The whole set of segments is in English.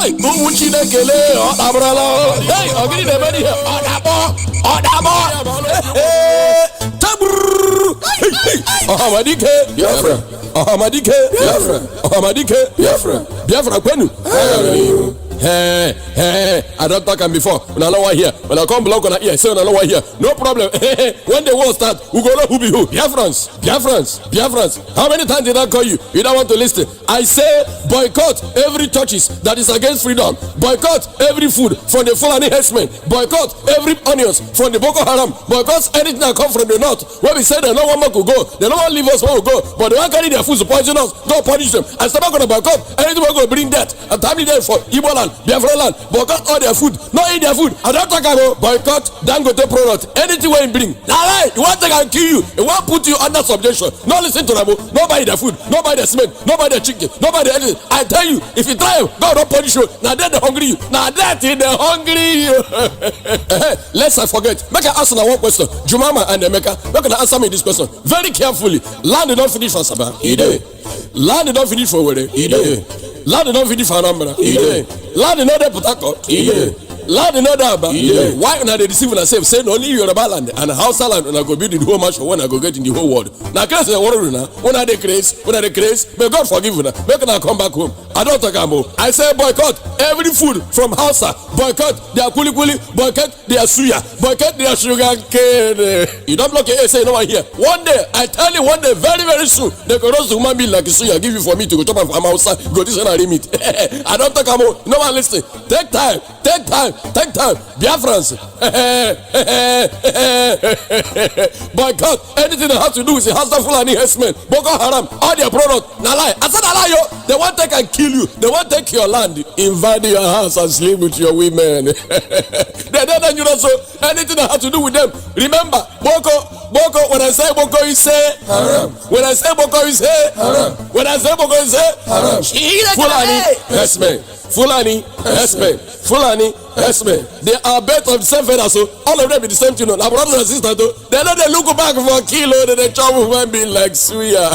Hey, Muchi de Kele, Abrala. Hey, I'll get the money here. Ahamadike, Biafra. Ahamadike, Biafra. Ahamadike, Biafra. Biafra, Kwenu. Hey, I don't talk before. When I know here, when I come block on here, say when I know here, no problem. When the war start, we go know who be who. Biafrans. How many times did I call you? You don't want to listen. I say boycott every churches that is against freedom. Boycott every food from the Fulani herdsmen. Boycott every onions from the Boko Haram. Boycott anything that come from the north. When we say they no one more could go, they no one leave us where we go, but they want carry their food to poison us. Go punish them. And stop going to boycott anything we're going to bring death. And timely death for Igbo land, Biafra land. Boycott all their food. Not eat their food. I don't talk about boycott Dangote product. Anything we bring. Now you want to kill you. They want put you under subjection. No listen to them. No buy their food. No buy their cement. No buy their chicken. No buy their anything. I tell you, if you try, God don't punish you. Now that they hungry you. Now that they hungry you. Let's I forget. Make I ask now one question. Jumama and Emeka. Make I answer me this question very carefully. Land did not finish for Sabah. Land did not finish for Wede. Land did not finish for Anambra. Land did not Port Harcourt. Land in order, why not they deceive themselves? Saying only Yoruba land and Hausa land when I go build in the whole match when I go get in the whole world. Now, crazy, when are they crazy? May God forgive you. Make them come back home. I don't talk about. I say boycott every food from Hausa. Boycott their kuli, boycott their suya, boycott their sugar cane. You don't block your say no one here. One day, I tell you, one day, very, very soon, they can roast the human being like suya, give you for me to go chop from Hausa, go this and I limit. I don't talk about. No one listen. Take time. Biafrans. Boycott anything that has to do with the Hausa Fulani herdsmen, Boko Haram, all their product. Now lie. I said I lie, yo. They want to take and kill you. They want to take your land, invade your house and sleep with your women. They're dangerous. So anything that has to do with them. Remember, Boko. When I say Boko, you say haram. When I say Boko, you say haram. When I say Boko, you say haram. Fulani herdsmen. Fulani herdsmen. Fulani herdsmen. They are bet of the same feather, so all of them be the same thing. Now brothers and sisters, they know they look back for a kilo, they chop human being like suya.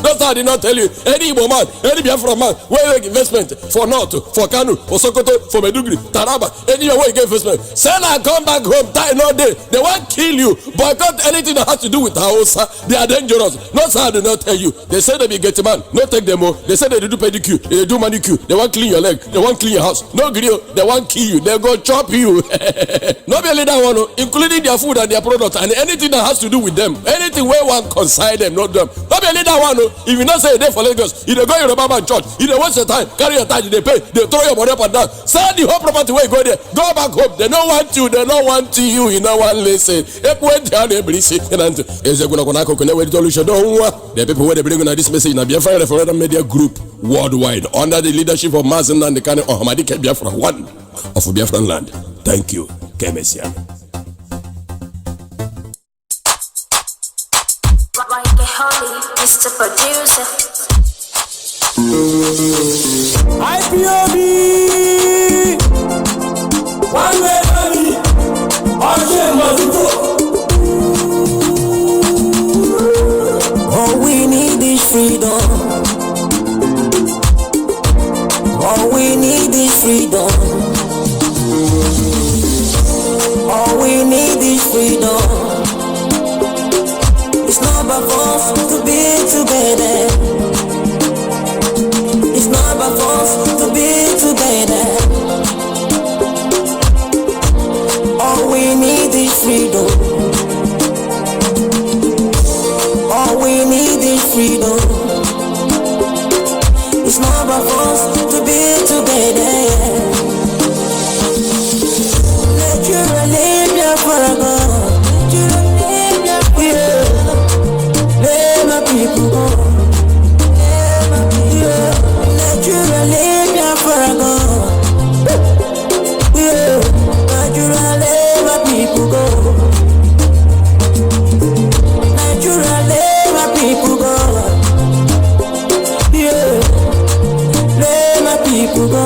That's how I did not tell you. Any Igbo man, any Biafra man, where you get investment for North, for Kanu, for Sokoto, for Meduguri, Taraba, anywhere where you get investment. Send and come back home, die no day. They won't kill you. Boycott anything that has to do with Hausa. They are dangerous. Not how I did not tell you. They say they be get a man, no take them more. They say they do pedicure, they do manicure, they want clean your leg, they want clean your house. No grill, they want kill you, they go chop you. Not only that one, including their food and their product and anything that has to do with them. Anything where one consign them, not them. Not only that one, if you not say a day for Lagos, if they go to the Baba church, if they waste your time, carry your time, they pay, they throw your money up and down. Sell the whole property where you go there. Go back home. They don't want you, they don't want you, you know one listen. The people where they bring on this message in Biafra Referendum Media Group worldwide under the leadership of Mazen and the kind of Ahmadike Biafra one of Biafran land. Thank you, Kemesia. Like a holy, Mr. Producer. IPOB, one way money, all we need is freedom. All we need is freedom. All we need is freedom. It's not about us to be together. It's not about us to be together. All we need is freedom. All we need is freedom. It's not about us to be together. Let you live your forever. Let you live your freedom. Let my people go. Let you live your forever. Let you let my people go. Let you let my people go. Let my people go.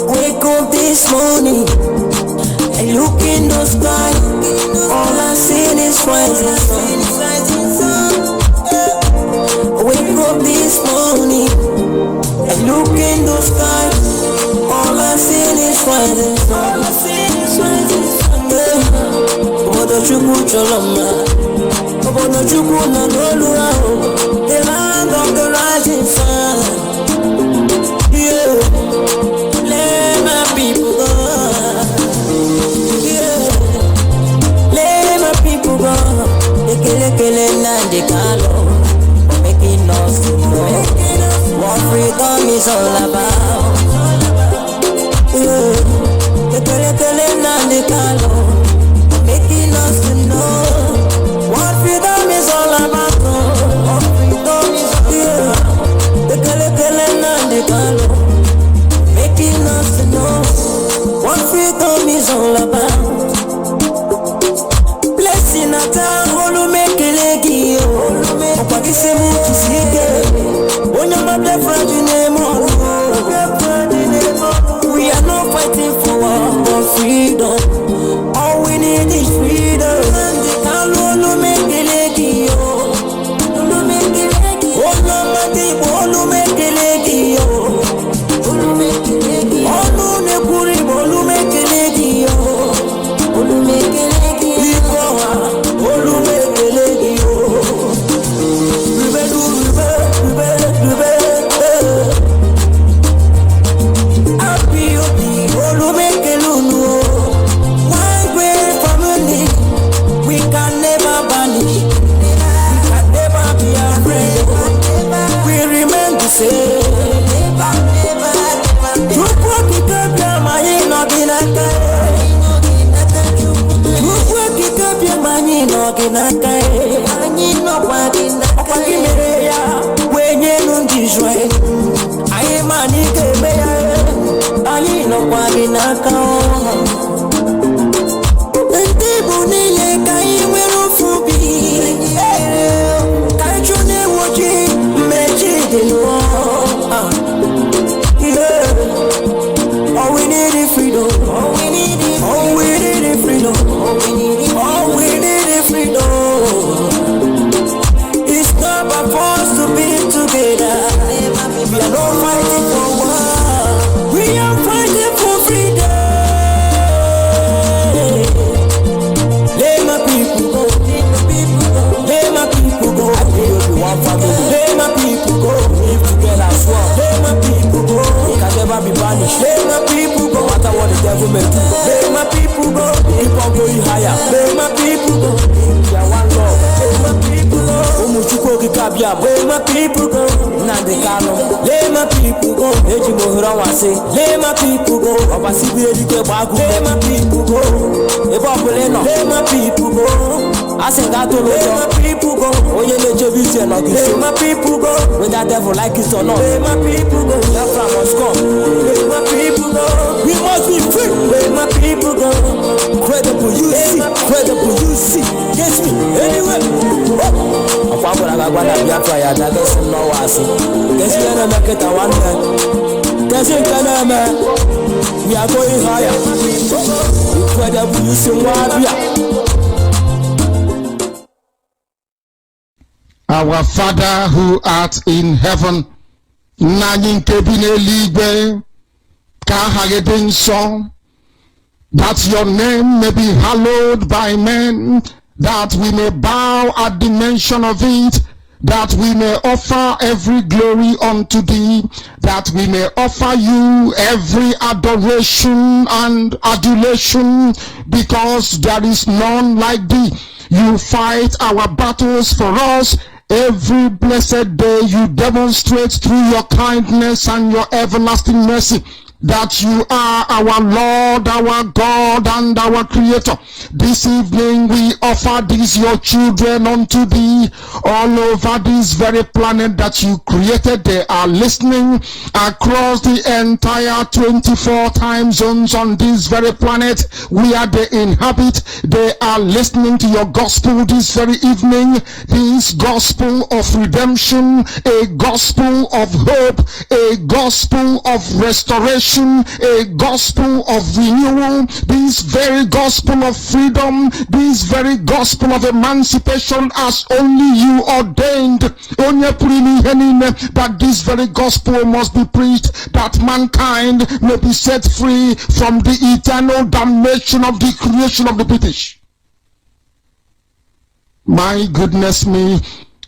Wake up this morning and look in the sky. All I see is rising sun. chukwu choloma. Obodo chukwu na n'olu ahụ. The land of the rising sun. Yeah. Let my people go. Yeah. Let my people go. Ekele na ndekalo. Making us to know what freedom is all about. Ekele na ndekalo. Making us to know what freedom is all about. What freedom is all about. Ekele na ndekalo. Making us to know what freedom is all about. Blessing at all, make it leggy. Opakisemu kisike. Onyama different name. We are not fighting for our freedom. All we need is freedom. Olu make it leggy. Olu make it leggy. Onyama tipo, olu make it leggy. Olu make it leggy. Olu nekuri, olu make it leggy. Olu make it leggy. Olu make it leggy. We can never vanish. We can never be afraid. We remain the same. All we need is freedom. All we need is freedom. All we need is freedom. It's not by force to be together. We are not fighting for war. We are fighting for freedom. Let my people go. Let my people go. Let my people go. Live together as one. Let my people go. We can never be banished. Let my people go. No matter what the devil may do. Let my people go. Keep on going higher. Let my people go. We are one love. Let my people go. Umuchuko kikabia. Let my people go. Nandekano. Let my people go. Eji mohura wase. Let my people go. Obasibi edike bagu. Let my people go. Ebo apeleno. Let my people go. Asengato lojo. Let my people go. Oye leje vise no giso. Let my people go. When that devil like it or not. Let my people go. That flag must come. Let my people go. We must be free. Let my people go. Credible you see. Credible you see. Yes me. Anyway. Akwabura gagwana biafra ya dagesi no wasi. Gesi yana maketa one man. Gesi kana man. We are going higher. Credible you see wabia. Our Father who art in heaven, Nagin Kebine Ligbe, Kahagedin song, that your name may be hallowed by men, that we may bow at the mention of it, that we may offer every glory unto thee, that we may offer you every adoration and adulation, because there is none like thee. You fight our battles for us. Every blessed day you demonstrate through your kindness and your everlasting mercy that you are our Lord, our God, and our Creator. This evening we offer these your children unto thee all over this very planet that you created. They are listening across the entire 24 time zones on this very planet where they inhabit. They are listening to your gospel this very evening, this gospel of redemption, a gospel of hope, a gospel of restoration, a gospel of renewal, this very gospel of freedom, this very gospel of emancipation as only you ordained. That this very gospel must be preached, that mankind may be set free from the eternal damnation of the creation of the British. My goodness me,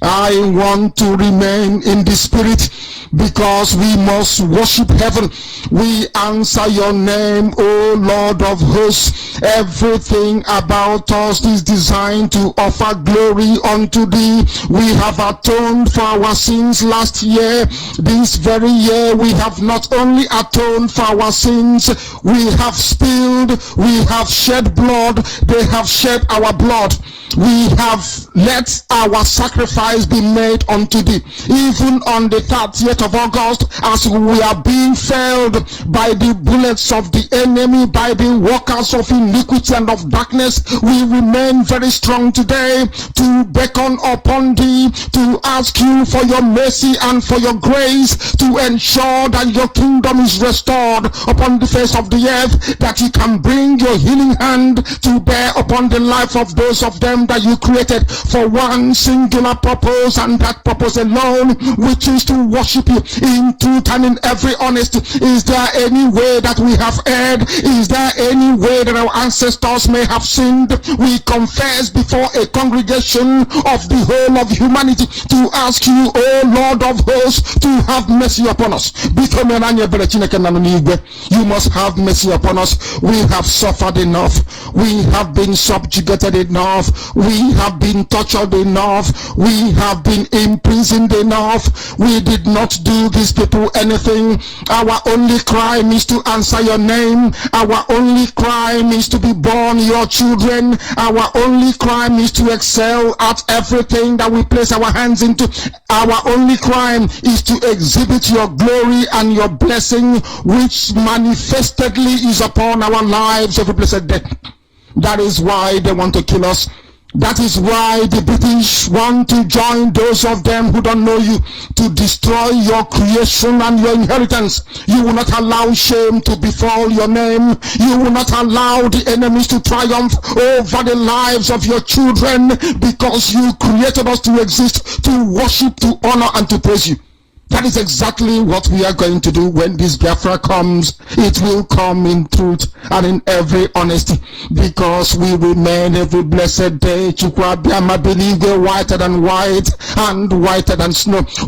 I want to remain in the spirit because we must worship heaven. We answer your name, O Lord of hosts. Everything about us is designed to offer glory unto thee. We have atoned for our sins last year. This very year we have not only atoned for our sins, we have spilled, we have shed blood, they have shed our blood. We have let our sacrifice be made unto thee. Even on the 30th of August, as we are being felled by the bullets of the enemy, by the workers of iniquity and of darkness, we remain very strong today to beckon upon thee, to ask you for your mercy and for your grace, to ensure that your kingdom is restored upon the face of the earth, that you can bring your healing hand to bear upon the life of those of them that you created for one singular purpose, and that purpose alone, which is to worship you in truth and in every honesty. Is there any way that we have erred? Is there any way that our ancestors may have sinned? We confess before a congregation of the whole of humanity to ask you, O Lord of hosts, to have mercy upon us. You must have mercy upon us. We have suffered enough. We have been subjugated enough. We have been tortured enough. We have been imprisoned enough. We did not do these people anything. Our only crime is to answer your name. Our only crime is to be born your children. Our only crime is to excel at everything that we place our hands into. Our only crime is to exhibit your glory and your blessing, which manifestedly is upon our lives every blessed day. That is why they want to kill us. That is why the British want to join those of them who don't know you to destroy your creation and your inheritance. You will not allow shame to befall your name. You will not allow the enemies to triumph over the lives of your children, because you created us to exist, to worship, to honor, and to praise you. That is exactly what we are going to do when this Biafra comes. It will come in truth and in every honesty, because we remain every blessed day whiter than white and whiter than snow. Is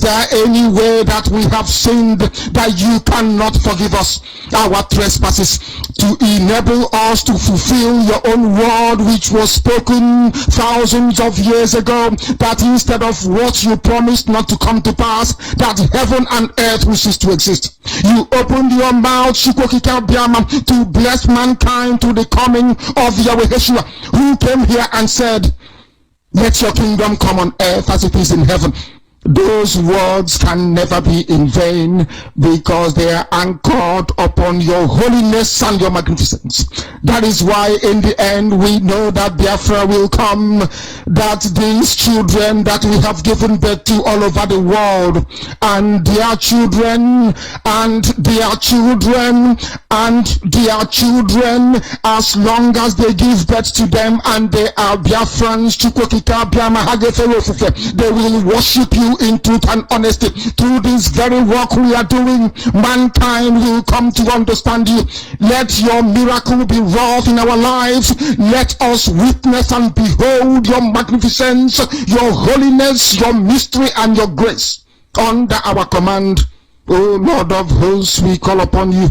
there any way that we have sinned that you cannot forgive us our trespasses, to enable us to fulfill your own word which was spoken thousands of years ago, that instead of what you promised not to come to pass, that heaven and earth will cease to exist, you opened your mouth to bless mankind to the coming of Yahweh Yeshua, who came here and said, let your kingdom come on earth as it is in heaven. Those words can never be in vain, because they are anchored upon your holiness and your magnificence. That is why in the end we know that Biafra will come, that these children that we have given birth to all over the world, and their children, and their children, and their children, as long as they give birth to them and they are Biafrans, they will worship you in truth and honesty. Through this very work we are doing, mankind will come to understand you. Let your miracle be wrought in our lives. Let us witness and behold your magnificence, your holiness, your mystery, and your grace under our command. O Lord of hosts, we call upon you.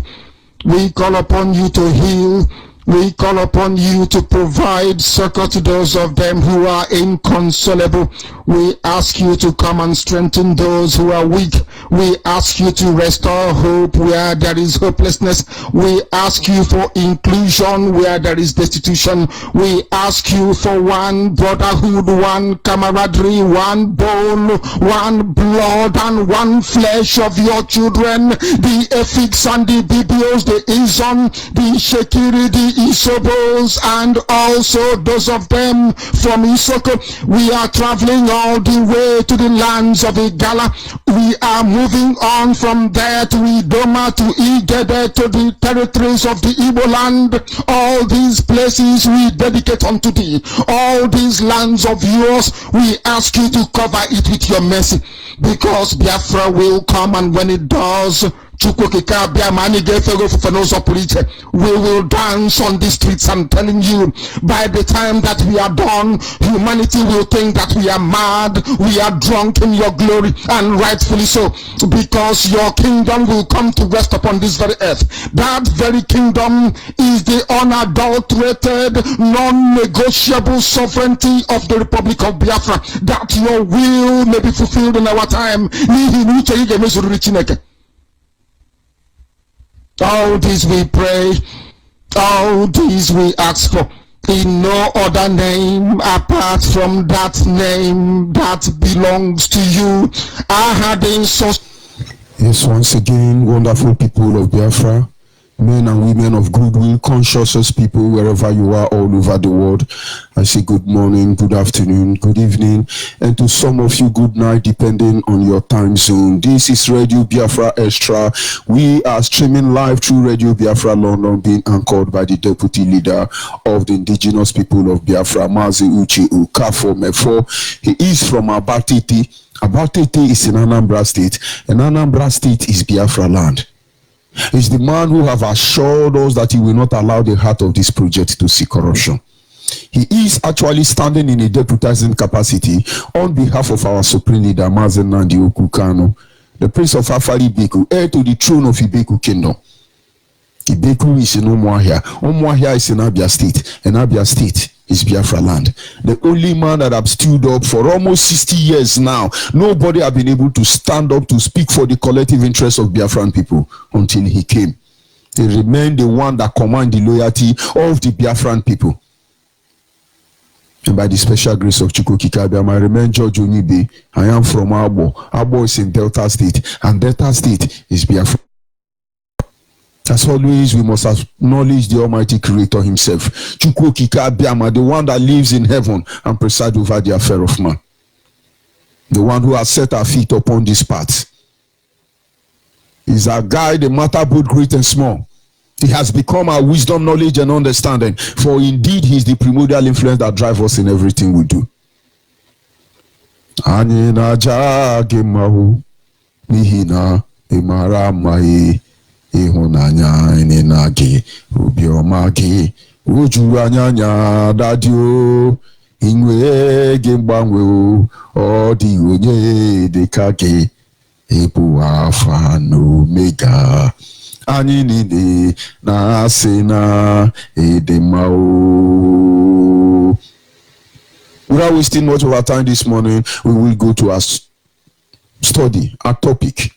We call upon you to heal. We call upon you to provide succor to those of them who are inconsolable. We ask you to come and strengthen those who are weak. We ask you to restore hope where there is hopelessness. We ask you for inclusion where there is destitution. We ask you for one brotherhood, one camaraderie, one bone, one blood, and one flesh of your children. The Efiks and the Bibios, the Izon, the Shekiri, the Isobos, and also those of them from Isoko. We are traveling all the way to the lands of Igala. We are moving on from there to Idoma, to Igede, to the territories of the Igbo land. All these places we dedicate unto thee. All these lands of yours, we ask you to cover it with your mercy, because Biafra will come, and when it does, We will dance on the streets. I'm telling you, by the time that we are done, humanity will think that we are mad, we are drunk in your glory, and rightfully so, because your kingdom will come to rest upon this very earth. That very kingdom is the unadulterated, non-negotiable sovereignty of the Republic of Biafra, that your will may be fulfilled in our time. All this we pray, all this we ask for, in no other name apart from that name that belongs to you. Yes, once again, wonderful people of Biafra, men and women of goodwill, conscious people, wherever you are all over the world, I say good morning, good afternoon, good evening, and to some of you, good night, depending on your time zone. This is Radio Biafra Extra. We are streaming live through Radio Biafra London, being anchored by the Deputy Leader of the Indigenous People of Biafra, Mazi Uche Ukafo Mefo. He is from Abatete. Abatete is in Anambra State, and Anambra State is Biafra land. He's the man who have assured us that he will not allow the heart of this project to see corruption. He is actually standing in a deputizing capacity on behalf of our Supreme Leader, Mazen Nandi Okukano, the Prince of Afari Ibeku, heir to the throne of Ibeku Kingdom. Ibeku is in Umuahia. Umuahia is in Abia State, and Abia State is Biafra land. The only man that have stood up for almost 60 years now. Nobody have been able to stand up to speak for the collective interests of Biafran people until he came. He remained the one that command the loyalty of the Biafran people. And by the special grace of Chukwukikabiam, I remain George Onibe. I am from Abo. Abo is in Delta State, and Delta State is Biafra. As always, we must acknowledge the Almighty Creator himself, Chukwukikabiam, the one that lives in heaven and presides over the affair of man. The one who has set our feet upon this path. Is our guide, a matter both great and small. He has become our wisdom, knowledge, and understanding. For indeed, he is the primordial influence that drives us in everything we do. Ihunanya inenagi ubiomagi uju anyanya dadio inwe gimbanwe odi onye dekage ebu alpha and omega anyị niile na-asị na edemao. Without wasting much of our time this morning, we will go to our study, our topic.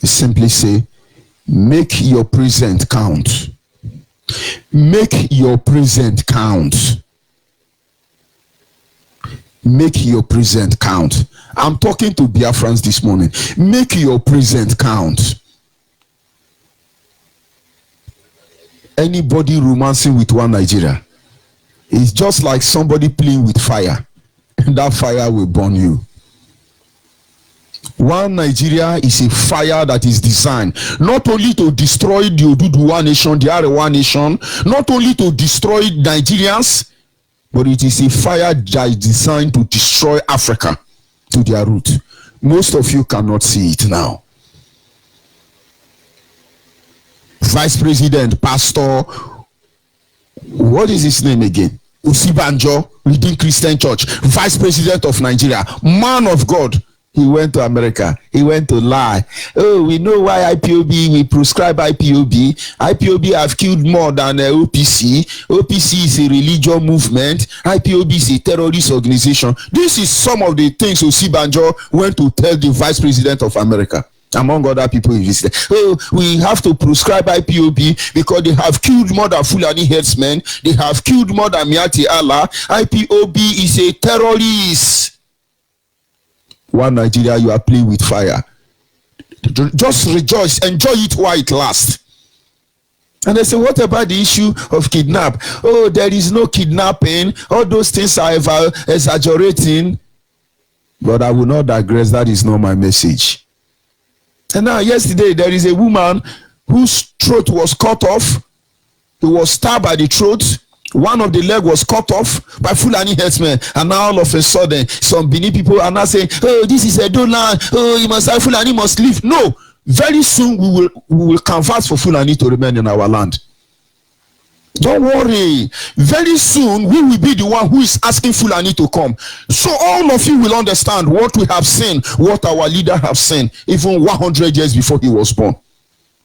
We simply say, make your present count. Make your present count. Make your present count. I'm talking to Biafrans this morning. Make your present count. Anybody romancing with one Nigeria is just like somebody playing with fire, and that fire will burn you. One Nigeria is a fire that is designed not only to destroy the Oduduwa nation, the Arewa nation, not only to destroy Nigerians, but it is a fire that is designed to destroy Africa to their root. Most of you cannot see it now. Vice President, Pastor, what is his name again? Usibanjo, Redeemed Christian Church, Vice President of Nigeria, man of God. He went to America. He went to lie. Oh, we know why IPOB, we prescribe IPOB. IPOB have killed more than OPC. OPC is a religious movement. IPOB is a terrorist organization. This is some of the things Osibanjo went to tell the Vice President of America. Among other people he visited. Oh, we have to prescribe IPOB because they have killed more than Fulani headsmen. They have killed more than Miati Allah. IPOB is a terrorist. One Nigeria, you are playing with fire. Just rejoice, enjoy it while it lasts. And they say, what about the issue of kidnap? Oh, there is no kidnapping. All those things are exaggerating. But I will not digress. That is not my message. And now, yesterday, there is a woman whose throat was cut off. He was stabbed by the throat. One of the leg was cut off by Fulani herdsmen, and now all of a sudden, some Benin people are now saying, "Oh, this is a Edo land. Oh, you must have Fulani must leave." No, Very soon we will canvass for Fulani to remain in our land. Don't worry. Very soon we will be the one who is asking Fulani to come. So all of you will understand what we have seen, what our leader have seen, even 100 years before he was born.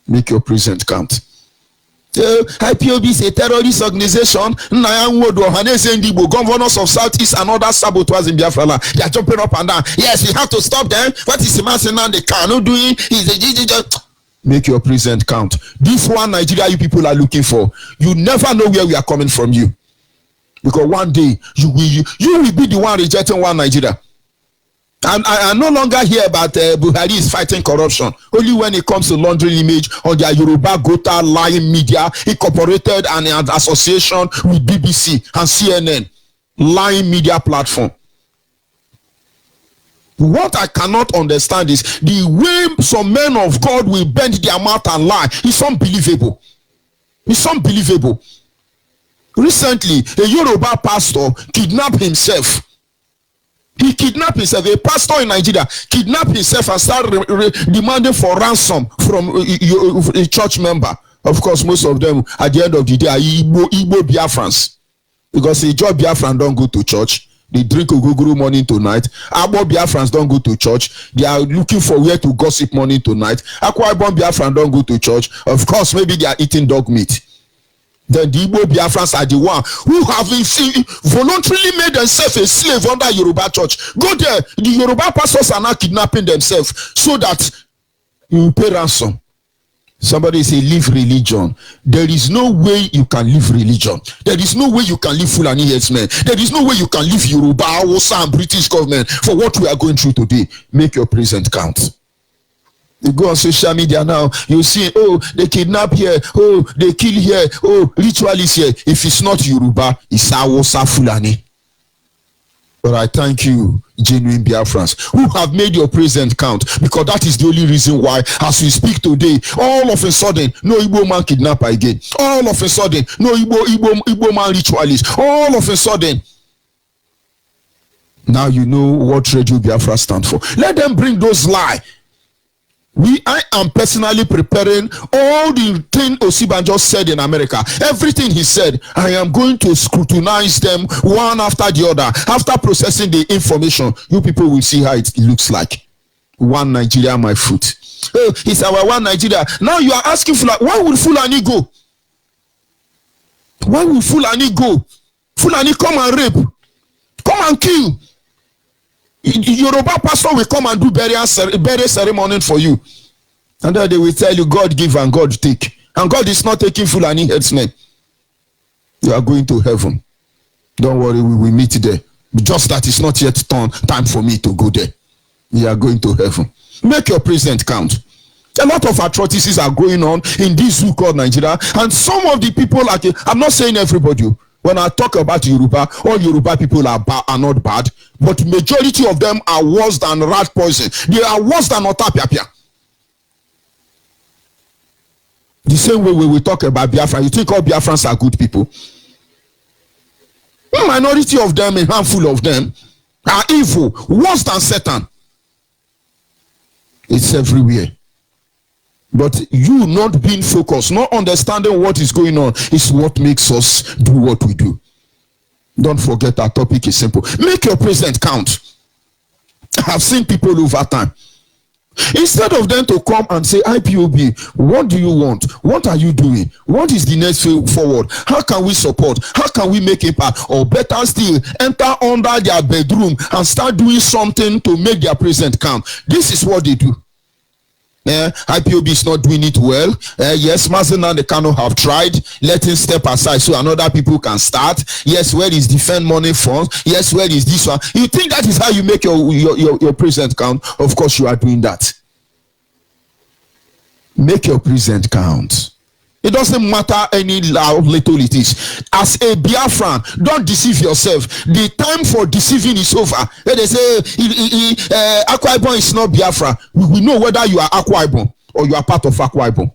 Make your present count. IPOB is a terrorist organization. Governors of Southeast and other saboteurs in Biafra land, they are jumping up and down. Yes, we have to stop them. What is the man saying now? They cannot do it. Make your present count. This one Nigeria you people are looking for, you never know where we are coming from you. Because one day you will be the one rejecting one Nigeria. And I no longer hear about Buhari is fighting corruption. Only when it comes to laundering image on their Yoruba Gota lying media, incorporated and in association with BBC and CNN, lying media platform. What I cannot understand is the way some men of God will bend their mouth and lie. It's unbelievable. It's unbelievable. Recently, a Yoruba pastor kidnapped himself. He kidnapped himself. A pastor in Nigeria kidnapped himself and started demanding for ransom from a church member. Of course, most of them at the end of the day are Igbo Biafrans, because a job Biafran don't go to church. They drink ogogoro morning to night. Abo Biafrans don't go to church. They are looking for where to gossip morning to night. Akwa Ibom Biafran don't go to church. Of course, maybe they are eating dog meat. Then the Igbo Biafrans are the one who have voluntarily made themselves a slave under Yoruba church. Go there. The Yoruba pastors are now kidnapping themselves so that you pay ransom. Somebody say, leave religion. There is no way you can leave religion. There is no way you can leave Fulani headsmen. There is no way you can leave Yoruba, Hausa, and British government for what we are going through today. Make your present count. You go on social media now, you see, oh, they kidnap here, oh, they kill here, oh, ritualists here. If it's not Yoruba, it's Hausa, Fulani. But I thank you, genuine Biafrans, who have made your present count, because that is the only reason why, as we speak today, all of a sudden, no Igbo man kidnapper again. All of a sudden, no Igbo man ritualist. All of a sudden, now you know what Radio Biafra stands for. Let them bring those lies. I am personally preparing all the thing Osibanjo said in America. Everything he said, I am going to scrutinize them one after the other. After processing the information, you people will see how it looks like. One Nigeria, my foot. Oh, it's our one Nigeria. Now you are asking, why would Fulani go? Why would Fulani go? Fulani come and rape. Come and kill. Yoruba pastor will come and do burial ceremony for you, and then they will tell you God give and God take, and God is not taking Fulani headsmen. You are going to heaven. Don't worry, we will meet there. Just that it's not yet time for me to go there. You are going to heaven. Make your present count. A lot of atrocities are going on in this zoo called Nigeria, and some of the people I'm not saying everybody. When I talk about Yoruba, all Yoruba people are not bad, but majority of them are worse than rat poison. They are worse than Otapiapia. The same way we talk about Biafra, you think all Biafrans are good people? A minority of them, a handful of them, are evil, worse than Satan. It's everywhere. But you not being focused, not understanding what is going on, is what makes us do what we do. Don't forget our topic is simple. Make your present count. I have seen people over time. Instead of them to come and say, IPOB, what do you want? What are you doing? What is the next way forward? How can we support? How can we make impact? Or better still, enter under their bedroom and start doing something to make their present count. This is what they do. IPOB is not doing it well. Yes, Mazen and the Kano have tried. Let him step aside so another people can start. Yes, where is defend money funds? Yes, where is this one? You think that is how you make your present count? Of course you are doing that. Make your present count. It doesn't matter any little it is. As a Biafran, don't deceive yourself. The time for deceiving is over. They say Akwa Ibom is not Biafra. We know whether you are Akwa Ibom or you are part of Akwa Ibom.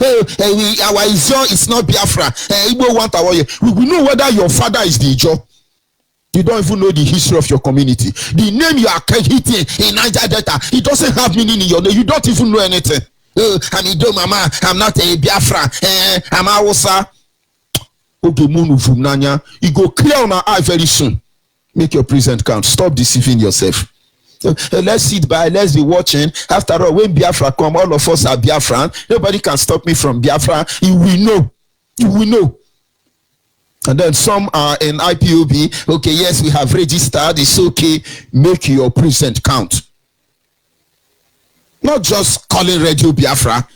Our Izo is not Biafra. We know whether your father is the Ijo. You don't even know the history of your community. The name you are hitting in Niger Delta, it doesn't have meaning in your name. You don't even know anything. oh, I'm Ido Mama, I'm not a Biafra, I'm Hausa. Okay, Munu Fumnanya, you go clear on our eye very soon. Make your present count. Stop deceiving yourself. Let's sit by, let's be watching. After all, when Biafra come, all of us are Biafran. Nobody can stop me from Biafra. You will know. You will know. And then some are in IPOB. Okay, yes, we have registered. It's okay. Make your present count. Not just calling Radio Biafra.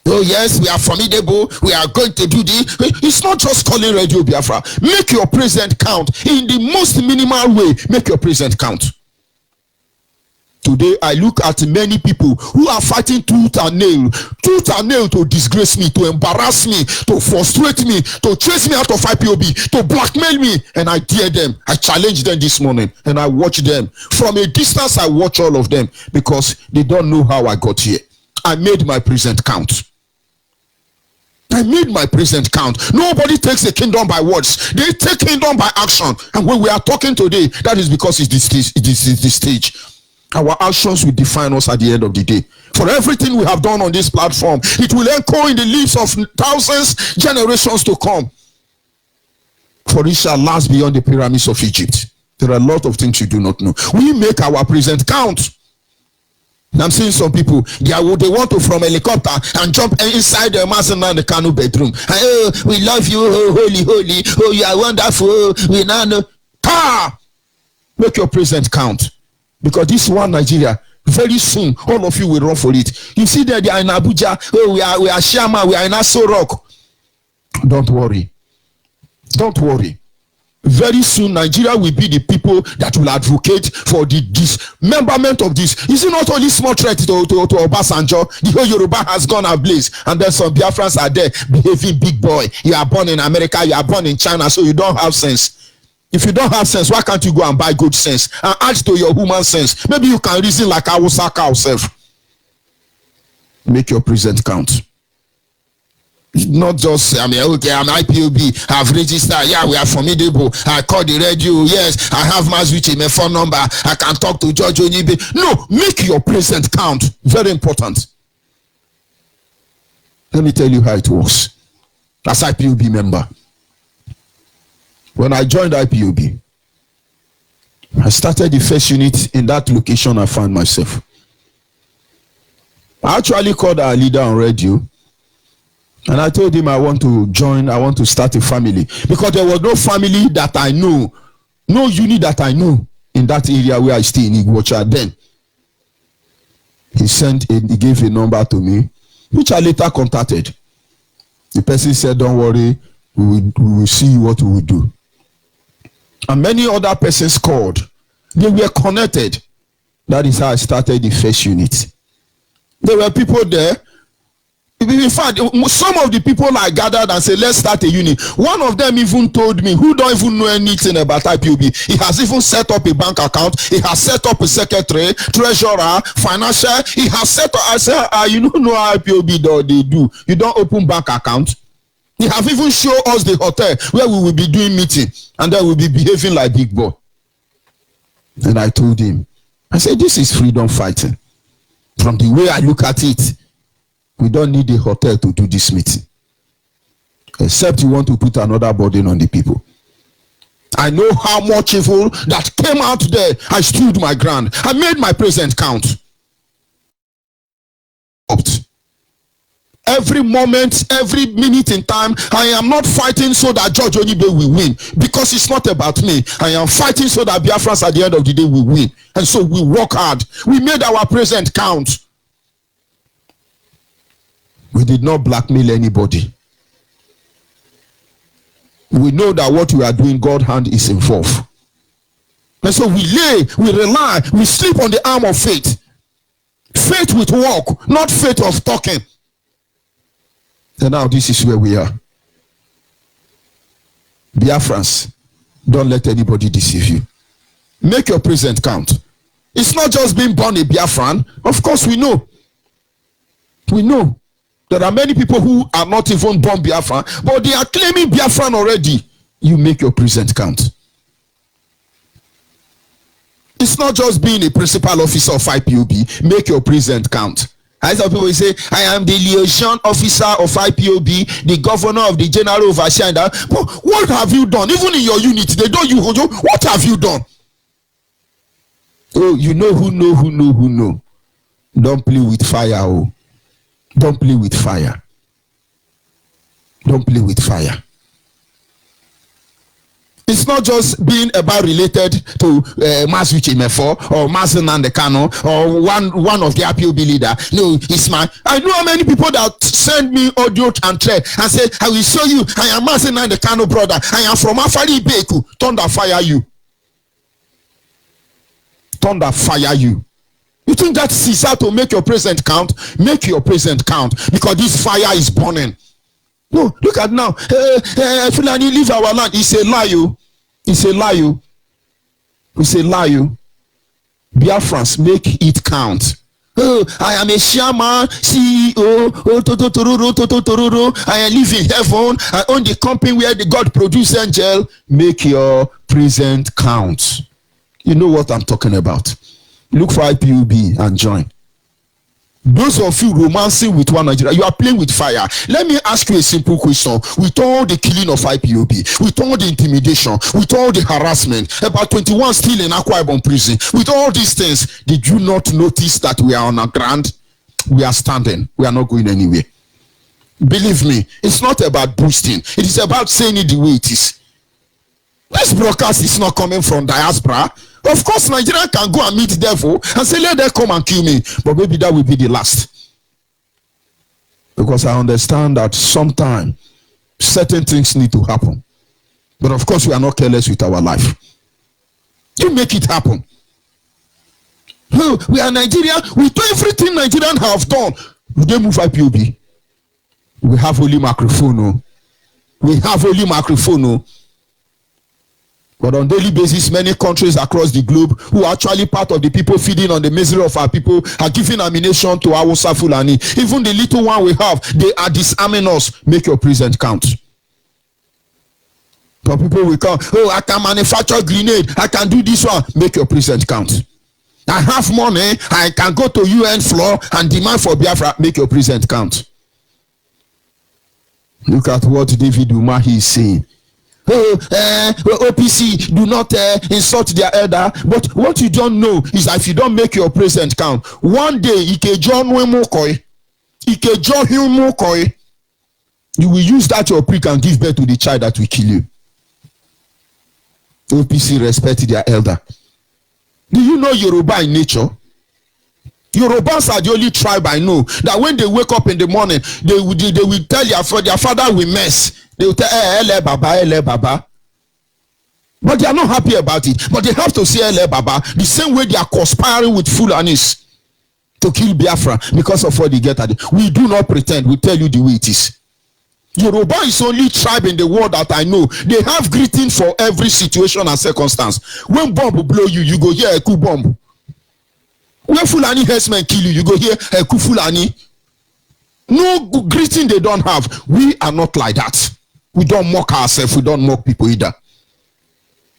Oh yes, we are formidable. We are going to do this. It's not just calling Radio Biafra. Make your present count in the most minimal way. Make your present count. Today, I look at many people who are fighting tooth and nail to disgrace me, to embarrass me, to frustrate me, to chase me out of IPOB, to blackmail me. And I dare them. I challenge them this morning and I watch them. From a distance, I watch all of them because they don't know how I got here. I made my present count. I made my present count. Nobody takes the kingdom by words. They take kingdom by action. And when we are talking today, that is because it's the stage. Our actions will define us at the end of the day. For everything we have done on this platform, it will echo in the lips of thousands, generations to come. For it shall last beyond the pyramids of Egypt. There are a lot of things you do not know. We make our present count. I'm seeing some people, they want to from helicopter and jump inside the Masana and the Kanu bedroom. Oh, we love you, oh, holy. Oh, you are wonderful. We now know. Make your present count. Because this one Nigeria, very soon, all of you will run for it. You see that they are in Abuja. Oh, we are Shama, we are in Aso Rock. Don't worry. Don't worry. Very soon, Nigeria will be the people that will advocate for the dismemberment of this. Is it not only small threat to Obasanjo? The whole Yoruba has gone ablaze, and then some Biafrans are there behaving big boy. You are born in America, you are born in China, so you don't have sense. If you don't have sense, why can't you go and buy good sense and add to your human sense? Maybe you can reason like Awusaka yourself. Make your present count. Not just, okay, I'm IPOB, I've registered, yeah, we are formidable, I call the radio, yes, I have Mazuchi, my phone number, I can talk to George Onibe. No, make your present count. Very important. Let me tell you how it works. As IPOB member, when I joined IPOB, I started the first unit in that location I found myself. I actually called our leader on radio. And I told him I want to join, I want to start a family. Because there was no family that I know, no unit that I know in that area where I stay in Iguacha then. He gave a number to me, which I later contacted. The person said, don't worry, we will see what we will do. And many other persons called. They were connected. That is how I started the first unit. There were people there. In fact, some of the people I gathered and said, let's start a unit. One of them even told me, who don't even know anything about IPOB, he has even set up a bank account, he has set up a secretary, treasurer, financial, he has set up, I said, you don't know how IPOB they do. You don't open bank account. He have even shown us the hotel where we will be doing meeting, and then we'll be behaving like big boy. And I told him, I said, this is freedom fighting. From the way I look at it, we don't need a hotel to do this meeting. Except you want to put another burden on the people. I know how much evil that came out there. I stood my ground. I made my present count. Every moment, every minute in time, I am not fighting so that George Onibe will win. Because it's not about me. I am fighting so that Biafrans at the end of the day will win. And so we work hard. We made our present count. We did not blackmail anybody. We know that what we are doing, God's hand is involved. And so we rely, we sleep on the arm of faith. Faith with work, not faith of talking. And now this is where we are. Biafrans, don't let anybody deceive you. Make your present count. It's not just being born a Biafran. Of course we know. We know. There are many people who are not even born Biafran, but they are claiming Biafran already. You make your present count. It's not just being a principal officer of IPOB. Make your present count. I saw people say, I am the liaison officer of IPOB, the governor of the general overseer. And that. But what have you done? Even in your unit, they don't you. What have you done? Oh, you know who know. Don't play with fire. Oh, don't play with fire. Don't play with fire. It's not just being about related to Mas Uchimefo or Mas Nnamdi Kanu or one of the IPOB leader. No, it's my. I know how many people that send me audio and thread and say, I will show you. I am Mas Nnamdi Kanu brother. I am from Afari Beku. Thunder fire you. Thunder fire you. You think that is how to make your present count? Make your present count because this fire is burning. No, look at now. Fulani leave our land. It's a lie. It's a lie. It's a lie. Biafrans, make it count. Oh, I am a shaman, CEO. I live in heaven. I own the company where the God produce angel. Make your present count. You know what I'm talking about. Look for IPOB and join. Those of you romancing with one Nigeria, you are playing with fire. Let me ask you a simple question. With all the killing of IPOB, with all the intimidation, with all the harassment, about 21 still in Akwa Ibom prison, with all these things, did you not notice that we are on our ground? We are standing. We are not going anywhere. Believe me, it's not about boosting. It is about saying it the way it is. This broadcast is not coming from diaspora. Of course, Nigeria can go and meet the devil and say, let them come and kill me. But maybe that will be the last. Because I understand that sometimes certain things need to happen. But of course, we are not careless with our life. You make it happen. We are Nigeria. We do everything Nigerians have done. We don't move IPOB. We have only microphone. We have only microphone. But on daily basis, many countries across the globe who are actually part of the people feeding on the misery of our people are giving ammunition to our Fulani. Even the little one we have, they are disarming us. Make your present count. But people will come, oh, I can manufacture grenade. I can do this one. Make your present count. I have money. I can go to UN floor and demand for Biafra. Make your present count. Look at what David Umahi is saying. OPC do not insult their elder, but what you don't know is that if you don't make your present count, one day you will use that your prick and give birth to the child that will kill you. OPC respect their elder. Do you know Yoruba in nature? Yorubas are the only tribe I know that when they wake up in the morning, they will tell their father will mess. They will tell ele baba. But they are not happy about it. But they have to say ele baba the same way they are conspiring with Fulanis to kill Biafra because of what they get at it. We do not pretend. We tell you the way it is. Yoruba is only tribe in the world that I know. They have greeting for every situation and circumstance. When bomb blow you, you go hear a coup bomb. When Fulani herdsmen kill you, you go hear a coup Fulani. No greeting they don't have. We are not like that. We don't mock ourselves. We don't mock people either.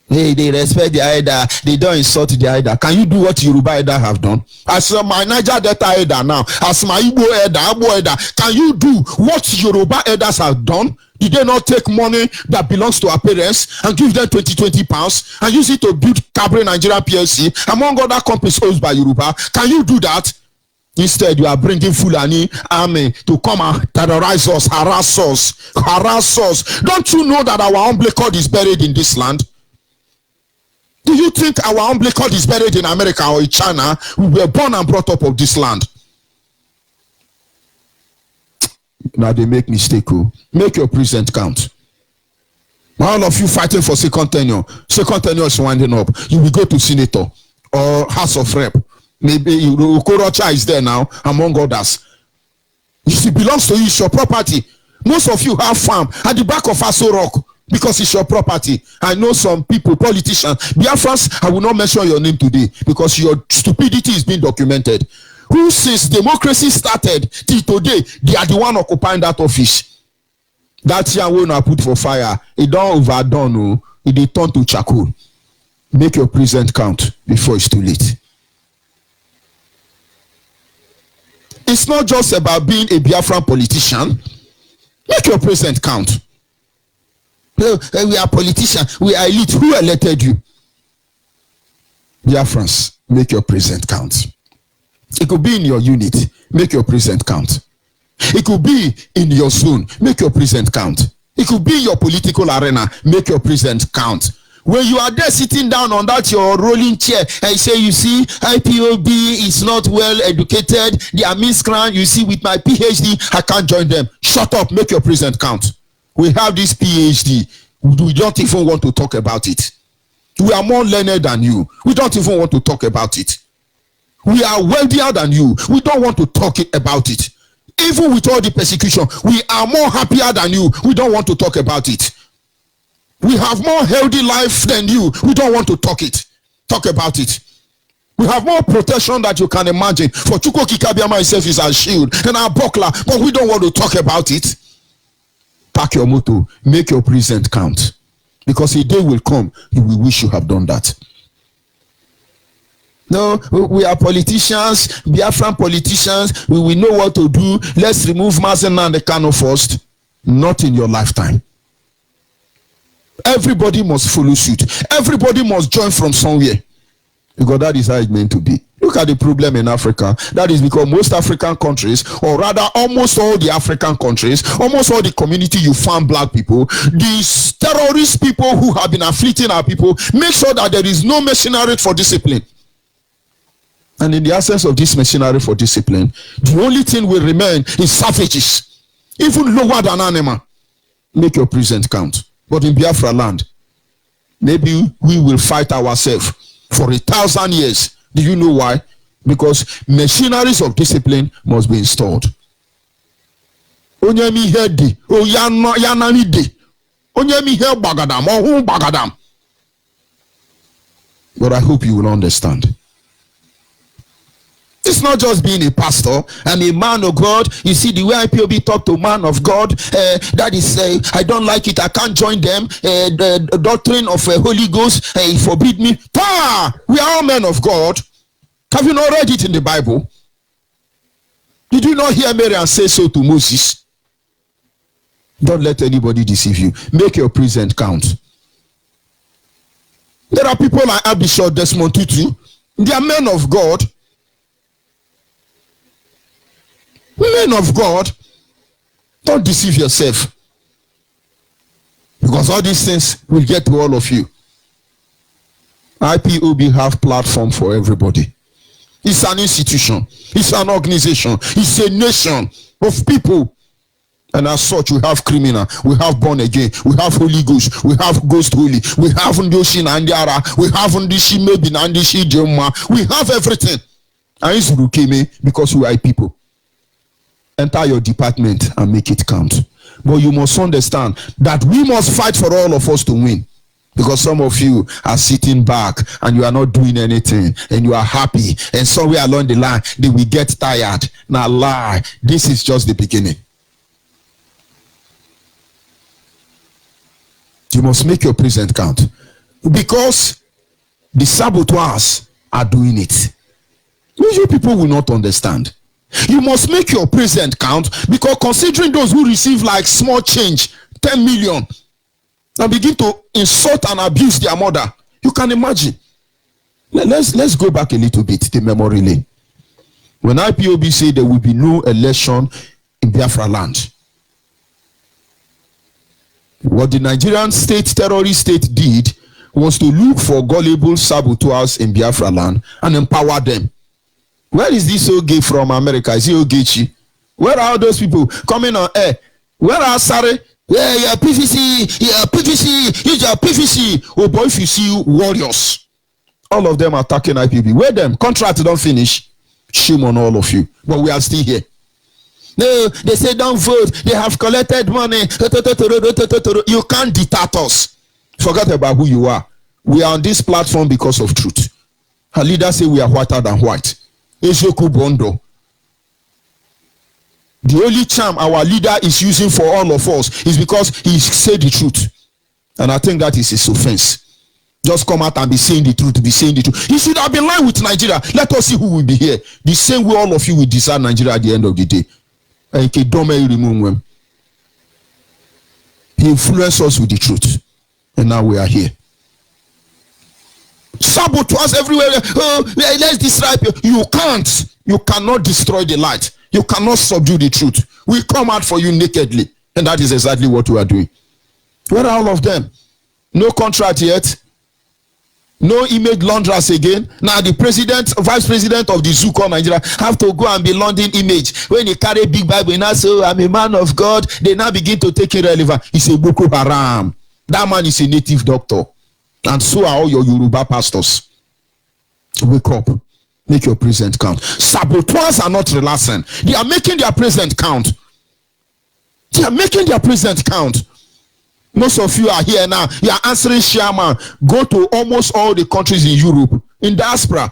Hey, they respect the elder. They don't insult the elder. Can you do what Yoruba elder have done? As my Niger Delta elder now, as my Igbo elder, Abo elder, can you do what Yoruba elders have done? Did they not take money that belongs to our parents and give them 20 pounds and use it to build Cabre Nigeria PLC among other companies owned by Yoruba? Can you do that? Instead, you are bringing Fulani army to come and terrorize us, harass us. Don't you know that our umbilical cord is buried in this land? Do you think our umbilical cord is buried in America or in China? We were born and brought up of this land. Now they make mistake. Make your present count. All of you fighting for second tenure. Second tenure is winding up. You will go to senator or House of Rep. Maybe Okorocha is there now, among others. If it belongs to you, it's your property. Most of you have farm at the back of Aso Rock because it's your property. I know some people, politicians, Biafrans, I will not mention your name today because your stupidity is being documented. Who since democracy started till today, they are the one occupying that office. That young will not put for fire. It don't overdone. It turn to charcoal. Make your present count before it's too late. It's not just about being a Biafran politician. Make your present count. We are politicians. We are elite. Who elected you? Biafrans, make your present count. It could be in your unit. Make your present count. It could be in your zone. Make your present count. It could be in your political arena. Make your present count. When you are there sitting down on that your rolling chair and say, you see, IPOB is not well educated, they are miscreant, you see, with my PhD, I can't join them. Shut up, make your present count. We have this PhD. We don't even want to talk about it. We are more learned than you. We don't even want to talk about it. We are wealthier than you. We don't want to talk about it. Even with all the persecution, we are more happier than you. We don't want to talk about it. We have more healthy life than you. We don't want to talk about it. We have more protection that you can imagine. For Chukwu Kikabiama himself is our shield and our buckler, but we don't want to talk about it. Pack your motto, make your present count. Because a day will come, you will wish you have done that. No, we are politicians, Biafran politicians. We will know what to do. Let's remove Mazen and the Kano first. Not in your lifetime. Everybody must follow suit. Everybody must join from somewhere. Because that is how it's meant to be. Look at the problem in Africa. That is because most African countries, or rather almost all the African countries, almost all the community you find black people, these terrorist people who have been afflicting our people, make sure that there is no machinery for discipline. And in the absence of this machinery for discipline, the only thing will remain is savages, even lower than animal. Make your present count. But in Biafra land, maybe we will fight ourselves for 1,000 years. Do you know why? Because machineries of discipline must be installed. But I hope you will understand. It's not just being a pastor. I'm a man of God. You see the way IPOB talk to man of God, that is, I don't like it. I can't join them. The doctrine of Holy Ghost, forbid me. We are all men of God. Have you not read it in the Bible? Did you not hear Mary say so to Moses? Don't let anybody deceive you. Make your present count. There are people like Abishai Desmond Tutu. They are men of God. Men of God, don't deceive yourself. Because all these things will get to all of you. IPOB have platform for everybody. It's an institution. It's an organization. It's a nation of people. And as such, we have criminal, we have born again, we have Holy Ghost, we have Ghost Holy, we have Ndoshi Nandiara, we have Ndishi Maybe Nandishi Joma, we have everything. And it's Rukeme because we are people. Enter your department and make it count. But you must understand that we must fight for all of us to win. Because some of you are sitting back and you are not doing anything and you are happy. And somewhere along the line, they will get tired. Now lie. This is just the beginning. You must make your present count. Because the saboteurs are doing it. Usually people will not understand. You must make your present count because considering those who receive like small change, 10 million, and begin to insult and abuse their mother, you can imagine. Let's go back a little bit, the memory lane. When IPOB said there will be no election in Biafra land, what the Nigerian terrorist state did was to look for gullible saboteurs in Biafra land and empower them. Where is this Oge from America? Is he Ogechi? Where are all those people coming on air? Where are Sare? Yeah, PVC, use your PVC. Oh boy, if you see warriors, all of them attacking IPB. Where them? Contract don't finish. Shame on all of you. But we are still here. No, they say don't vote. They have collected money. You can't deter us. Forget about who you are. We are on this platform because of truth. Our leaders say we are whiter than white. Ejoku Bondo. The only charm our leader is using for all of us is because he said the truth. And I think that is his offense. Just come out and be saying the truth, be saying the truth. You should have been lying with Nigeria. Let us see who will be here. The same way all of you will decide Nigeria at the end of the day. He influenced us with the truth. And now we are here. Sabotage everywhere. Oh, let's disrupt you. You can't. You cannot destroy the light. You cannot subdue the truth. We come out for you nakedly. And that is exactly what we are doing. Where are all of them? No contract yet. No image launderers again. Now the president, vice president of the zoo called Nigeria have to go and be laundering image. When he carry big Bible, now so I'm a man of God. They now begin to take it relevant. He's a Boko Haram. That man is a native doctor. And so are all your Yoruba pastors. Wake up. Make your present count. Saboteurs are not relaxing. They are making their present count. They are making their present count. Most of you are here now. You are answering Sherman. Go to almost all the countries in Europe, in diaspora.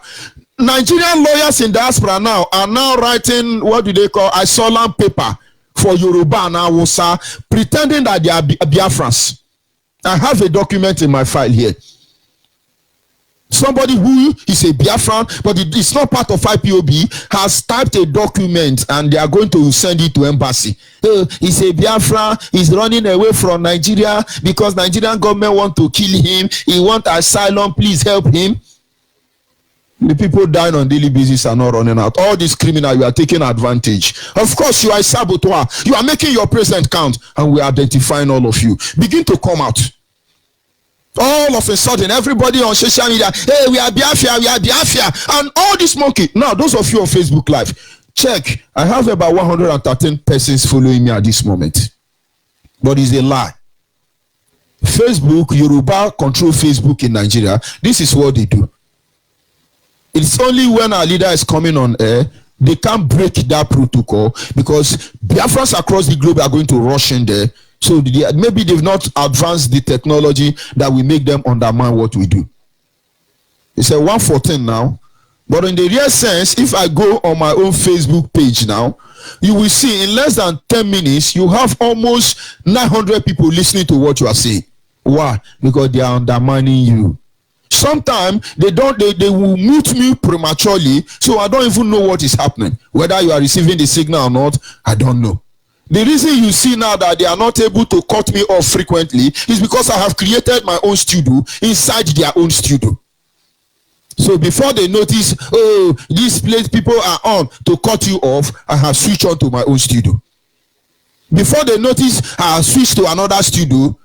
Nigerian lawyers in diaspora now are now writing, what do they call, a solemn paper for Yoruba and Hausa, pretending that they are Biafrans. I have a document in my file here. Somebody who is a Biafran, but it's not part of IPOB, has typed a document and they are going to send it to embassy. He's a Biafran, he's running away from Nigeria because Nigerian government want to kill him. He want asylum, please help him. The people dying on daily basis are not running out. All these criminals, you are taking advantage. Of course, you are a saboteur. You are making your present count, and we are identifying all of you. Begin to come out. All of a sudden, everybody on social media, hey, we are Biafra, and all this monkey. Now, those of you on Facebook Live, check. I have about 113 persons following me at this moment. But it's a lie. Facebook, Yoruba control Facebook in Nigeria. This is what they do. It's only when our leader is coming on air, they can't break that protocol because Biafrans across the globe are going to rush in there. So maybe they've not advanced the technology that will make them undermine what we do. It's a 114 now. But in the real sense, if I go on my own Facebook page now, you will see in less than 10 minutes, you have almost 900 people listening to what you are saying. Why? Because they are undermining you. Sometimes they will mute me prematurely, so I don't even know what is happening. Whether you are receiving the signal or not, I don't know. The reason you see now that they are not able to cut me off frequently is because I have created my own studio inside their own studio. So before they notice, oh, this place people are on to cut you off, I have switched on to my own studio. Before they notice, I have switched to another studio,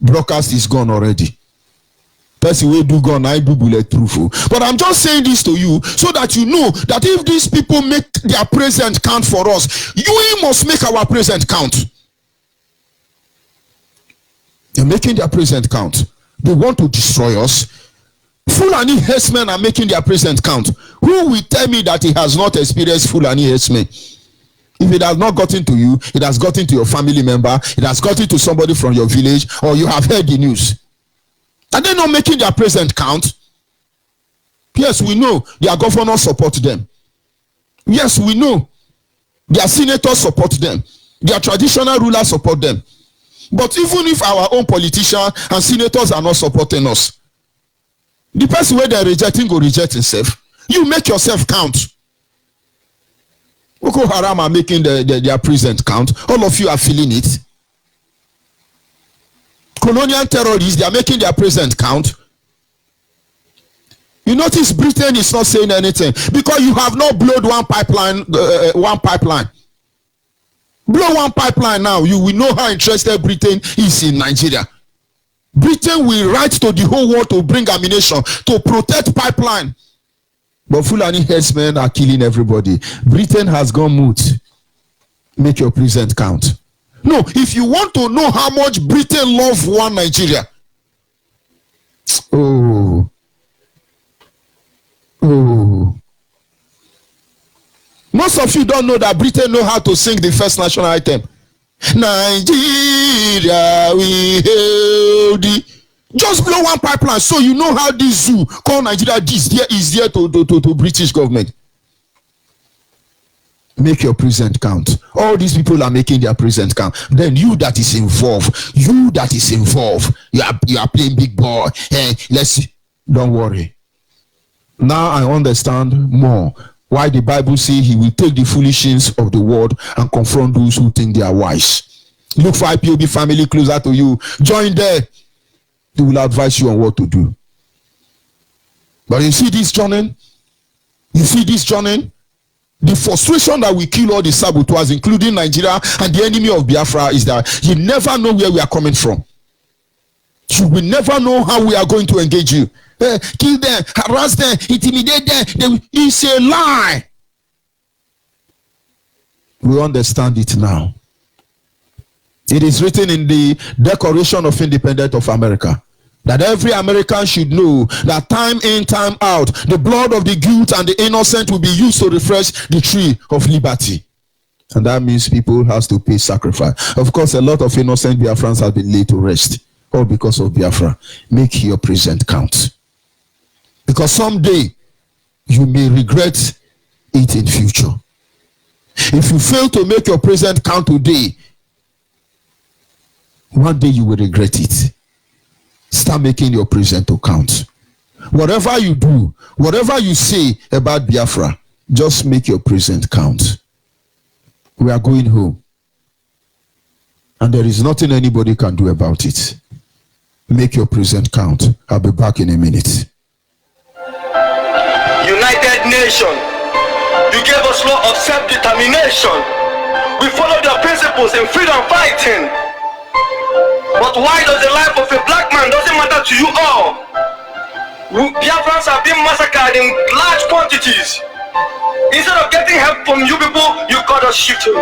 broadcast is gone already. Person will do gone, I do bulletproof. But I'm just saying this to you so that you know that if these people make their present count for us, we must make our present count. They're making their present count. They want to destroy us. Fulani herdsmen are making their present count. Who will tell me that he has not experienced Fulani herdsmen? If it has not gotten to you, it has gotten to your family member, it has gotten to somebody from your village, or you have heard the news. Are they not making their present count? Yes, we know their governors support them. Yes, we know their senators support them. Their traditional rulers support them. But even if our own politicians and senators are not supporting us, the person where they're rejecting will reject himself. You make yourself count. Boko Haram are making their present count. All of you are feeling it. Colonial terrorists, they are making their present count. You notice Britain is not saying anything because you have not blown one pipeline. Blow one pipeline now. You will know how interested Britain is in Nigeria. Britain will write to the whole world to bring ammunition to protect pipeline. But Fulani herdsmen are killing everybody. Britain has gone mute. Make your present count. No, if you want to know how much Britain loves one Nigeria. Oh. Most of you don't know that Britain know how to sing the first national anthem. Nigeria, we hail thee. Just blow one pipeline so you know how this zoo called Nigeria is there to British government. Make your present count. All these people are making their present count. Then you that is involved, you are playing big boy. Let's Don't worry. Now I understand more why the Bible says he will take the foolishness of the world and confront those who think they are wise. Look for IPOB family closer to you. Join there. They will advise you on what to do. But you see this journey? The frustration that we kill all the saboteurs, including Nigeria and the enemy of Biafra, is that you never know where we are coming from. You will never know how we are going to engage you. Kill them, harass them, intimidate them. It's a lie. We understand it now. It is written in the Declaration of Independence of America that every American should know that time in, time out, the blood of the guilty and the innocent will be used to refresh the tree of liberty. And that means people have to pay sacrifice. Of course, a lot of innocent Biafrans have been laid to rest, all because of Biafra. Make your present count. Because someday, you may regret it in future. If you fail to make your present count today, one day you will regret it. Start making your present to count. Whatever you do, whatever you say about Biafra, just make your present count. We are going home. And there is nothing anybody can do about it. Make your present count. I'll be back in a minute. United Nations, you gave us law of self-determination. We follow their principles in freedom fighting. But why does the life of a black man doesn't matter to you all? Biafrans are being massacred in large quantities. Instead of getting help from you people, you got us shooting.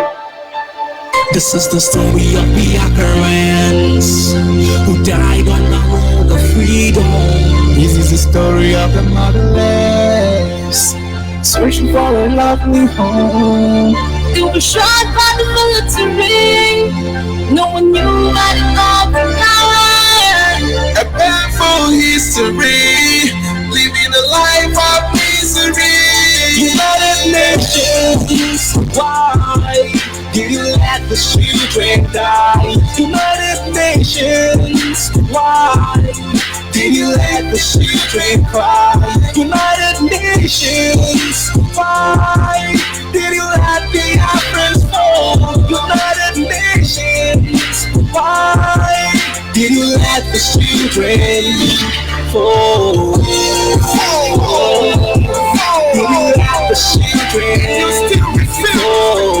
This is the story of Biafrans who died on the road of freedom. This is the story of the motherless searching for a lovely home. They were shot by the military. No one knew how to love the power. A painful history, living a life of misery. United Nations, why did you let the children die? United Nations, why did you let the children cry? United Nations, why did you let the Africans fall? United Nations, why did you let the children fall? Did you let the children fall?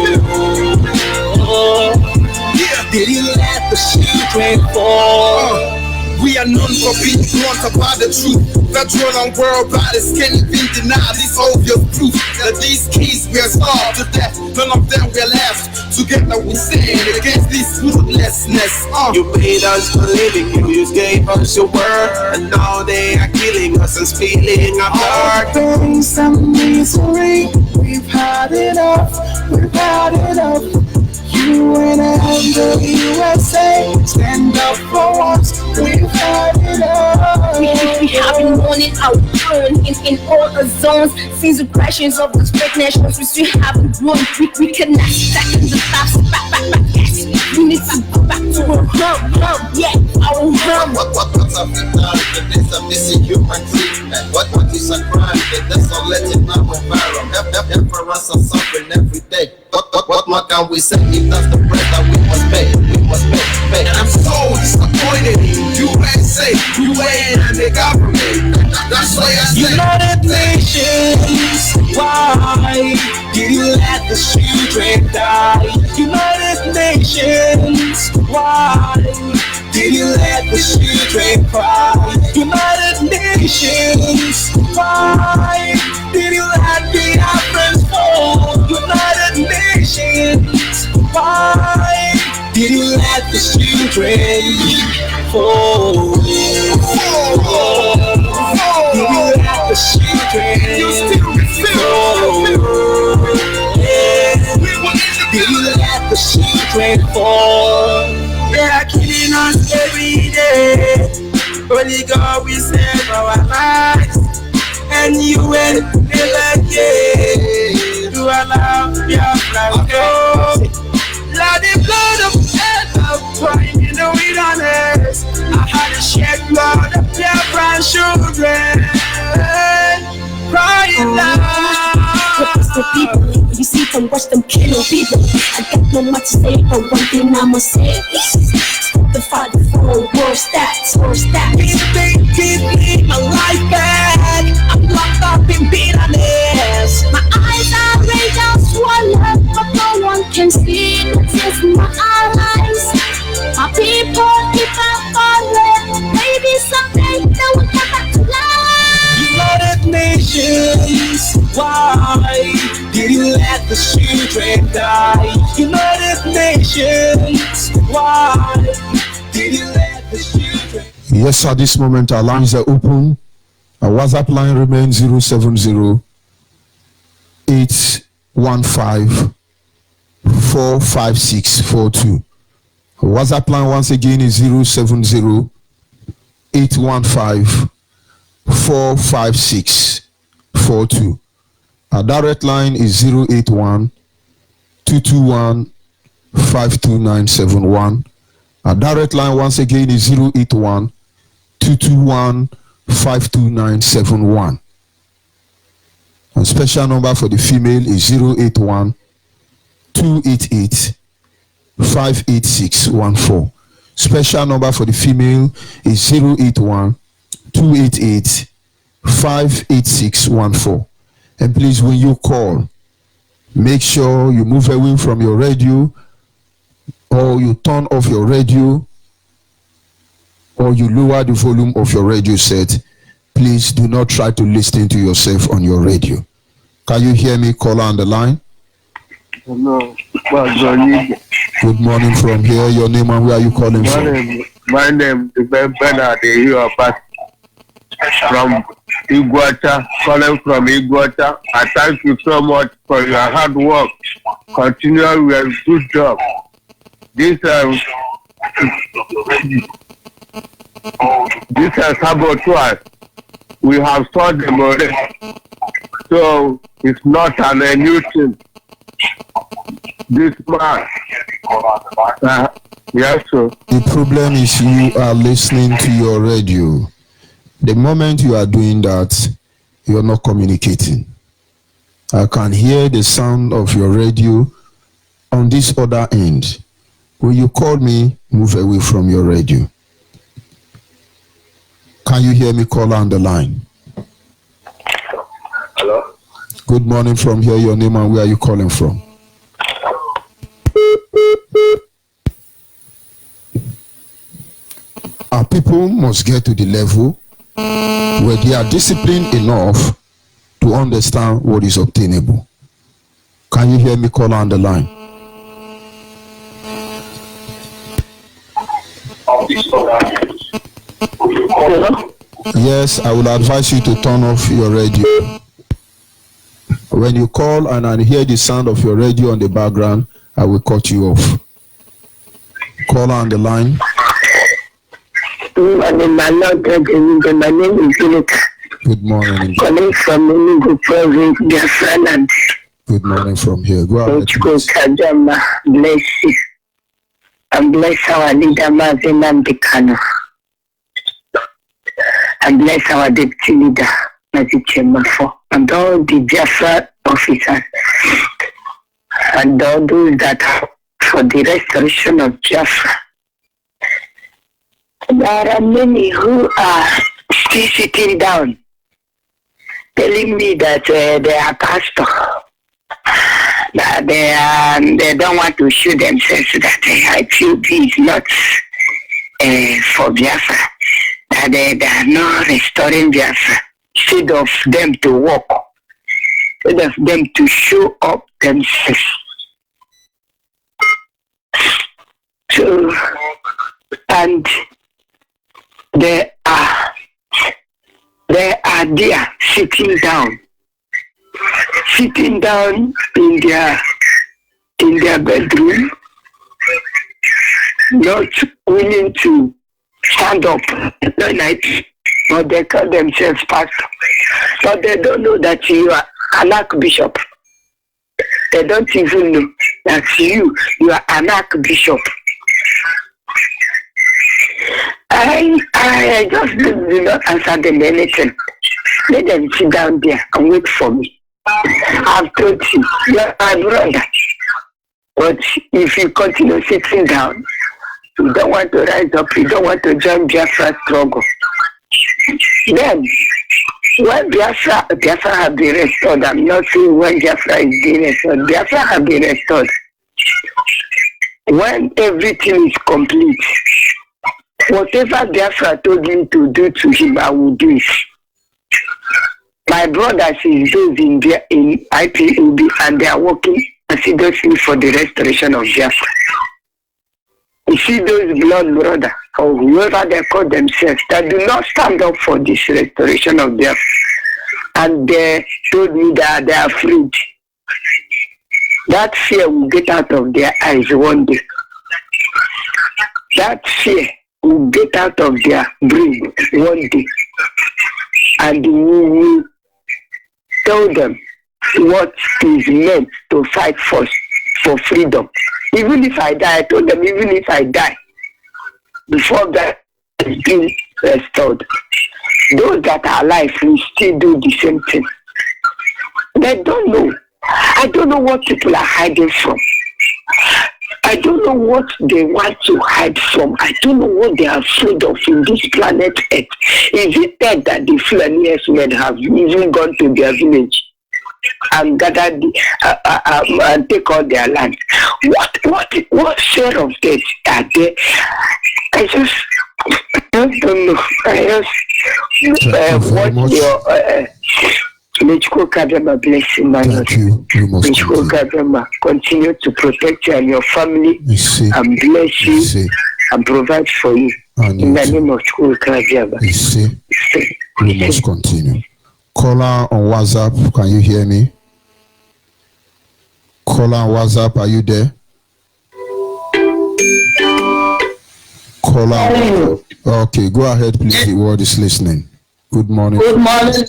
Did you let the children fall? We are known for being blunt about the truth. Federal and world bodies can't even deny this obvious proof that these kids were starved to death. None of them were left. Together we stand against this ruthlessness. You paid us for living, you gave us your word, and now they are killing us and stealing our heart. Pains and misery, we've had enough, we've had enough. You and the USA, stand up for once, we've had enough. We have been running our turn in all the zones. Since the crashes of those great nations, we still haven't grown. We cannot stack in the past, back, yes. We need to go back to our home, yeah, our home. What have we done? It is a missing human treatment. What is a crime? That's all letting our environment. Emperors are suffering every day. What more can we say if that's the price that we must pay? And I'm so disappointed in USA, UN and the government. That's why I say United Nations, why did you let the children die? United Nations, why did you let the children cry? United Nations, why did you let the Africans fall? United Nations, why did you let the children fall? Did you let the children fall? Did you let the children fall? They are killing us every day. Only God will save our lives. And you will never get to allow Biafra go. Let the blood of earth of crying in the wilderness. I had to shed blood. Biafran children crying out. The people, you see from watch them killing people. I got no much to say, but one thing I must say. Stop the fight for worse stats. Keep me my life back. I'm locked up in bitterness. My eyes are red and swollen, but no one can see the tears in my eyes. My people keep on falling. Maybe someday they will come back to life. United Nations, why did you let the children die? United Nations, why did you let the children? Yes, at this moment our lines are open. Our WhatsApp line remains 070 815 45642. WhatsApp line once again is 070 815 45642. Our direct line is 081 221 52971. Our direct line once again is 081 221 52971. And special number for the female is 081 288 58614. Special number for the female is 081 288 58614. And please, when you call, make sure you move away from your radio, or you turn off your radio, or you lower the volume of your radio set. Please do not try to listen to yourself on your radio. Can you hear me, caller on the line? Hello. Good morning from here. Your name and where are you calling from? My name is Bernard from Iguata, calling from Iguata. I thank you so much for your hard work. Continue with a good job. This saboteur, we have saw them already. So it's not a new thing. This man, yes, sir. The problem is you are listening to your radio. The moment you are doing that, you are not communicating. I can hear the sound of your radio on this other end. When you call me, move away from your radio. Can you hear me, caller on the line? Hello. Good morning from here. Your name and where are you calling from? Our people must get to the level where they are disciplined enough to understand what is obtainable. Can you hear me, caller on the line? Yes, I will advise you to turn off your radio. When you call and I hear the sound of your radio on the background, I will cut you off. Caller on the line. My name is Philip. Good morning. Calling from Enugu Province, Biafra land. Good morning from here. Go ahead. Bless you. And bless our leader, Mazi Nnamdi Kanu. And bless our deputy leader, Mazi Chemafo. And all the Biafra officers. And all those that are for the restoration of Biafra. There are many who are still sitting down, telling me that they are pastor, that they don't want to show themselves, that IPOB is not for Biafra, that they are not restoring Biafra, instead of them to work, instead of them to show up themselves. So, and they are there sitting down in their bedroom, not willing to stand up at night, but they call themselves pastor. But they don't know that you are an archbishop. They don't even know that you are an archbishop. I just did not answer them anything. Let them sit down there and wait for me. I've told you, you're my brother. But if you continue sitting down, you don't want to rise up, you don't want to join Biafra struggle. Then, when Biafra have been restored, I'm not saying when Biafra is being restored, Biafra have been restored. When everything is complete, whatever Biafra told me to do to him, I will do it. My brothers is those in IPOB and they are working assiduously for the restoration of Biafra. You see those blood brothers or whoever they call themselves that do not stand up for this restoration of Biafra, and they told me that they are afraid. That fear will get out of their eyes one day. That fear will get out of their brain one day. And we will tell them what is meant to fight for freedom. Even if I die, I told them, even if I die, before that is being restored, those that are alive will still do the same thing. They don't know. I don't know what people are hiding from. I don't know what they want to hide from. I don't know what they are afraid of in this planet Earth. Is it that the Fulani men have even gone to their village and gathered and take all their land? What share of that are there? I just don't know. I just want your Michiko Kabema blessing, my Lord. Michiko Kabema, continue to protect you and your family and bless you and provide for you. In the name of Michiko Kabema. We must continue. Caller on WhatsApp, can you hear me? Caller on WhatsApp, are you there? Caller. Okay, go ahead, please. The world is listening. Good morning. Good morning.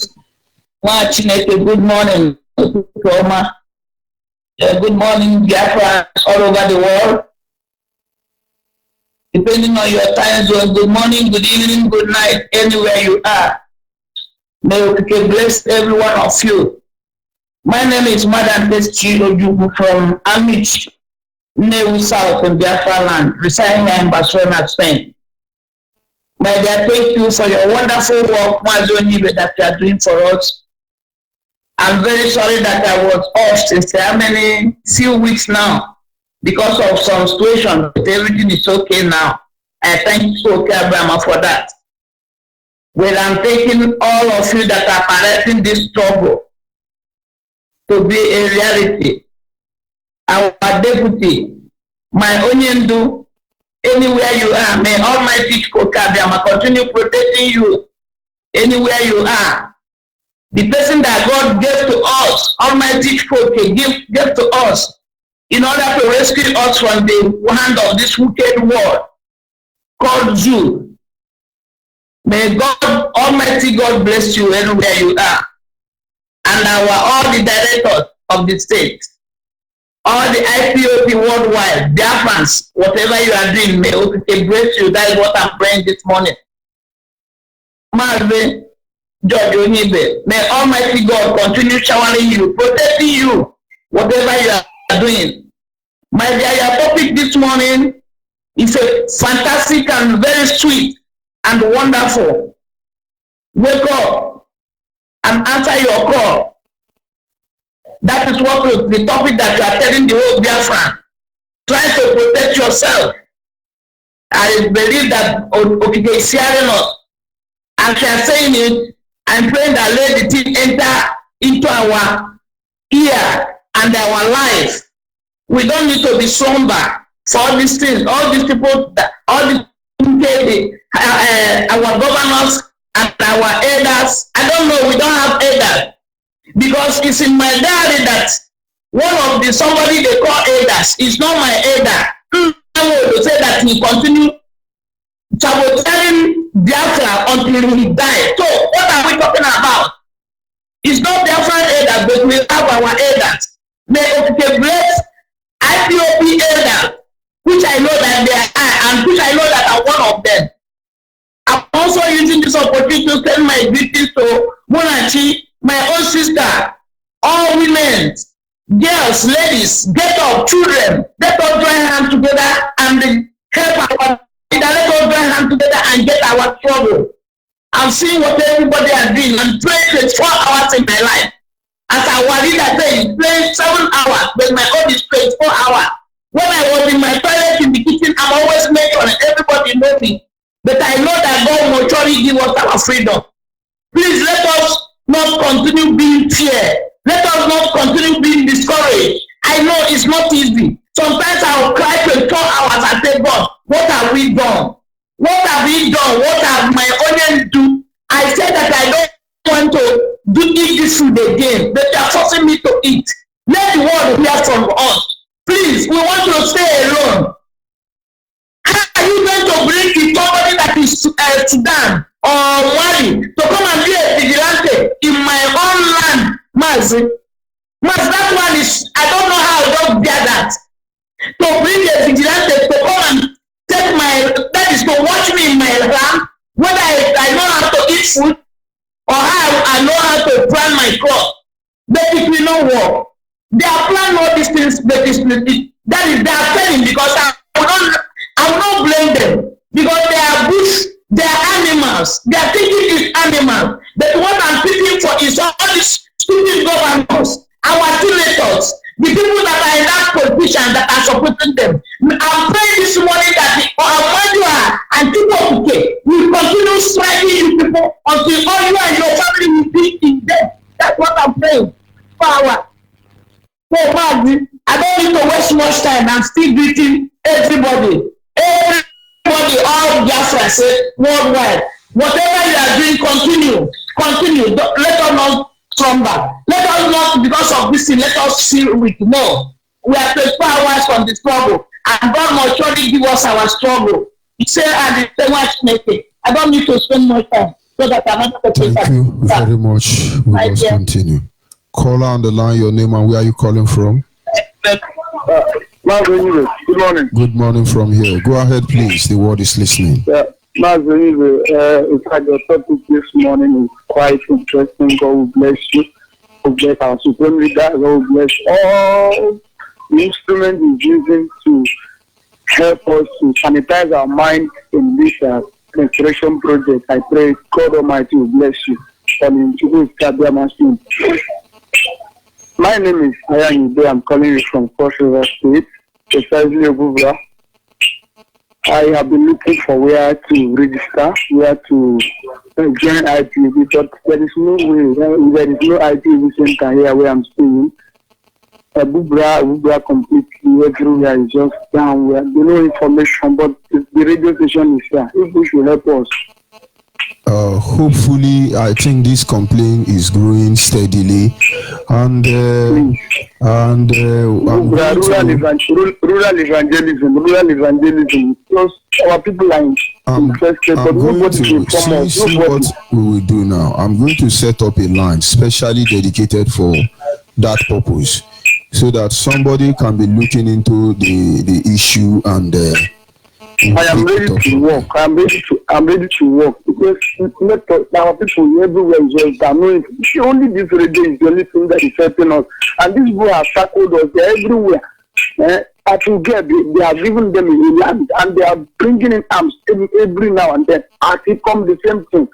Good morning, Roma. Good morning, Biafra, all over the world. Depending on your time zone, good morning, good evening, good night, anywhere you are. May God bless every one of you. My name is Madam Besti Ojubu from Amich, Newu South in Biafra land, residing in Barcelona, Spain. My dear, thank you for your wonderful work, Mazonibe, that you are doing for us. I'm very sorry that I was off since few weeks now because of some situation, but everything is okay now. I thank you, okay, Abraham, for that. Well, I'm thanking all of you that are parading this struggle to be a reality. Our deputy, my Onyendu, anywhere you are, may Almighty Kokabiyama continue protecting you anywhere you are. The person that God gave to us, Almighty Koke, gave to us in order to rescue us from the hand of this wicked world called Zoo. May God, Almighty God, bless you anywhere you are. And all the directors of the state, all the IPOP worldwide, Biafrans, whatever you are doing, may God bless you. That is what I'm praying this morning. Marvin, George Onibe, may Almighty God continue showering you, protecting you, whatever you are doing. My dear, your topic this morning is a fantastic and very sweet and wonderful. Wake up and answer your call. That is what the topic that you are telling the whole Biafran. Try to protect yourself. I believe that Okike is hearing us. As you are saying it, I'm praying that let the thing enter into our ear and our life. We don't need to be somber for all these things, all these people, all these our governors and our elders. I don't know, we don't have elders. Because it's in my diary that one of somebody they call elders is not my elder. I will say that he continue sabotaging Biafra until he died. So what are we talking about? It's not Biafra elders, but we have our elders. May okay, bless IPOP elders, which I know that they are, and which I know that are one of them. also using this opportunity to send my greetings to Monachi, my own sister, all women, girls, ladies, get up, children, let us join hands together and help our leader. Let us join hands together and get our trouble. I'm seeing what everybody has doing and playing 24 hours in my life. As our leader said, playing 7 hours, but my own is 24 hours. When I was in my toilet in the kitchen, I'm always making sure everybody knows me. But I know that God will surely give us our freedom. Please let us not continue being fear. Let us not continue being discouraged. I know it's not easy. Sometimes I will cry 24 hours and say, God, what have we done? What have we done? What have my audience do? I said that I don't want to eat this food again, but they are forcing me to eat. Let the world hear from us. Please, we want to stay alone. How are you going to bring somebody that is Sudan or Mali to come and be a vigilante in my own land, Maz? Maz, that one is, I don't know how I don't bear that. To bring a vigilante to come and take my, that is to watch me in my land, whether I know how to eat food or how I know how to plant my crop. But it will not work. They are planning all these things, but that is, they are failing because I will not blame them because they are bush, they are animals. They are thinking it's animals. But what I'm thinking for is all these stupid governors, our senators, the people that are in that position that are supporting them. I'm praying this morning that the Ahmadiyya and people will continue striking you people until all you and your family will be in debt. That's what I'm praying. Power. So, I don't need to waste much time. I'm still greeting everybody. Everybody, all Biafra say worldwide. Whatever you are doing, continue. Let us not slumber. Let us not, because of this thing, let us feel weak. No. We are 24 hours from the struggle. And God must surely give us our struggle. He said, and it's so much making. I don't need to spend more time. So that I'm not Thank you very much. We must continue. Caller on the line, your name and where are you calling from? Good morning. Good morning from here. Go ahead, please. The world is listening. In fact, the topic this morning is quite interesting. God will bless you. God bless our supreme leader. God will bless all the instrument he's using to help us to sanitize our mind in this restoration project. I pray God Almighty will bless you. My name is Ayan Ide. I'm calling you from Cross River State, precisely Obuvra. I have been looking for where to register, where to join IPB, but there is no way. There is no IPB center here where I'm staying. Obuvra completely everywhere is just down. There's no information, but the radio station is here. If we should help us. Hopefully, I think this complaint is growing steadily, and rural evangelism. Plus, our people are interested, but nobody will inform us. What we will do now, I'm going to set up a line specially dedicated for that purpose, so that somebody can be looking into the issue and. I am ready to work. I'm ready to work because our people everywhere is just annoying. Only this radio is the only thing that is helping us. And these people have tackled us. They're everywhere. At Uganda, they have given them a land and they are bringing in arms every now and then. As it comes the same thing.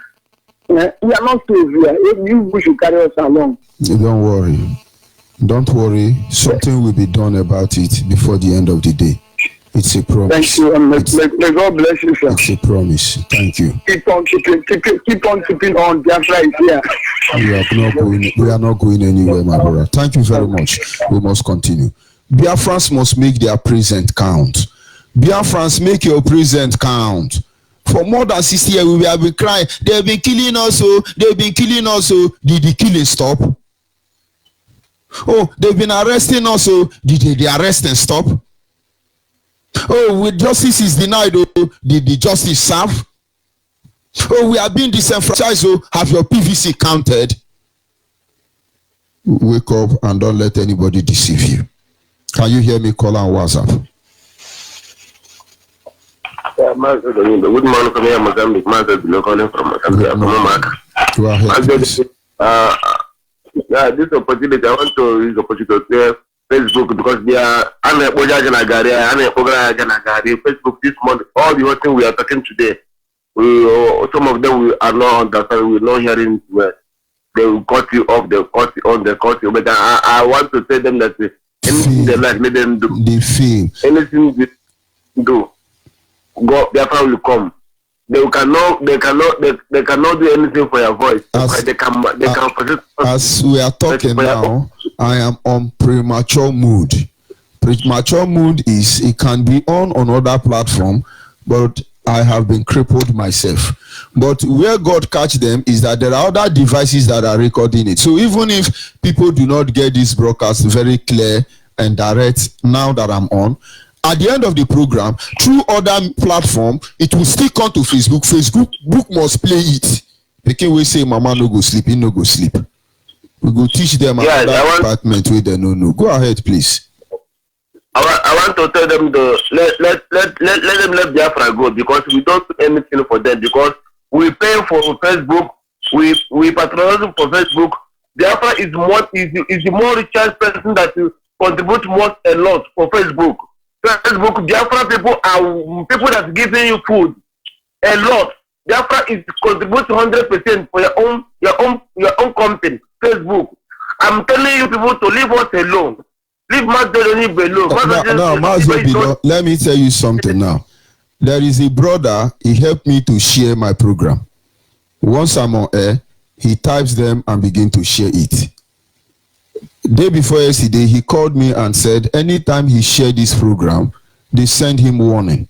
We are not safe here. You should carry us along. Don't worry. Don't worry. Something will be done about it before the end of the day. It's a promise. Thank you, and may God bless you, sir. It's a promise. Thank you. Keep on keeping on. Biafra is here. We are not going anywhere, my brother. Thank you very much. We must continue. Biafrans must make their present count. Biafrans, make your present count. For more than 60 years, we have been crying. They've been killing us. They've been killing us. Did the killing stop? Oh, they've been arresting us. Did the arresting stop? Oh, with justice is denied. Did the justice serve? Oh, we are being disenfranchised. Have your PVC counted? Wake up and don't let anybody deceive you. Can you hear me? Call on WhatsApp. Good morning from here, Mozambique. Master below calling from Mozambique. Go ahead, please. This opportunity, I want to use the opportunity to say Facebook because they are Facebook this month. All the whole thing we are talking today, some of them we are not understanding, we are not hearing well. They will cut you off, they will cut you on, they cut you. But I want to tell them that anything they like, let them do. They feel anything they do. God, therefore will come. They cannot do anything for your voice. As we are talking now, I am on premature mood. Premature mood is it can be on other platform, but I have been crippled myself. But where God catch them is that there are other devices that are recording it. So even if people do not get this broadcast very clear and direct now that I'm on, at the end of the program, through other platform, it will still come to Facebook. Facebook must play it. They can we say, "Mama no go sleep, he no go sleep." We go teach them another department where they no. Go ahead, please. I want to tell them let them let Biafra go because we don't do anything for them because we pay for Facebook, we patronize for Facebook. Biafra is the more richest person that will contribute most a lot for Facebook. Facebook, Biafra people are people that's giving you food a lot. Biafra is contribute 100% for your own company. Facebook. I'm telling you people to leave us alone. Leave Mazdoloni below. Let me tell you something now. There is a brother, he helped me to share my program. Once I'm on air, he types them and begin to share it. Day before yesterday, he called me and said anytime he shared this program, they send him warning.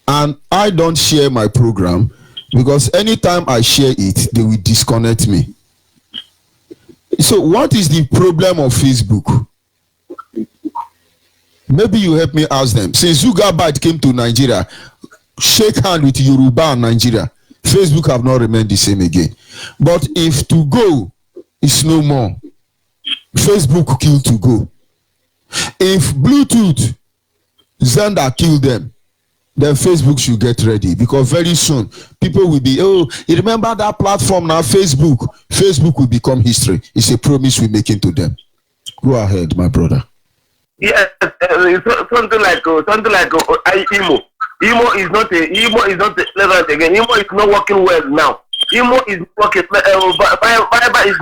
And I don't share my program because anytime I share it, they will disconnect me. So what is the problem of Facebook? Maybe you help me ask them. Since Zugabyte came to Nigeria, shake hand with Yoruba and Nigeria, Facebook have not remained the same again. But if to go is no more, Facebook killed to go. If Bluetooth, Xander killed them, then Facebook should get ready because very soon people will be, you remember that platform now, Facebook? Facebook will become history. It's a promise we're making to them. Go ahead, my brother. Yeah, something like Imo. Imo is not relevant again. Imo is not working well now. Imo is working. Viber is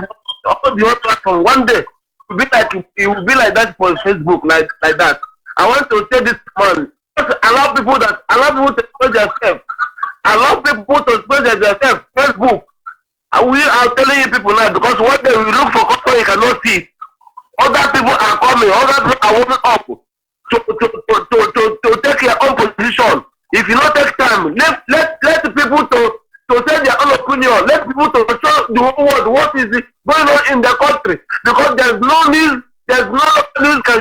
all the other platform. One day it will be like that for Facebook, like that. I want to say this man. Allow people to express themselves. Allow people to express themselves. Facebook. We are telling you people now because one day we look for customer you cannot see. Other people are coming. Other people are warming up to take their own position. If you not take time, let people to say their own opinion. Let people to show the whole world what is going on in the country because there's no news can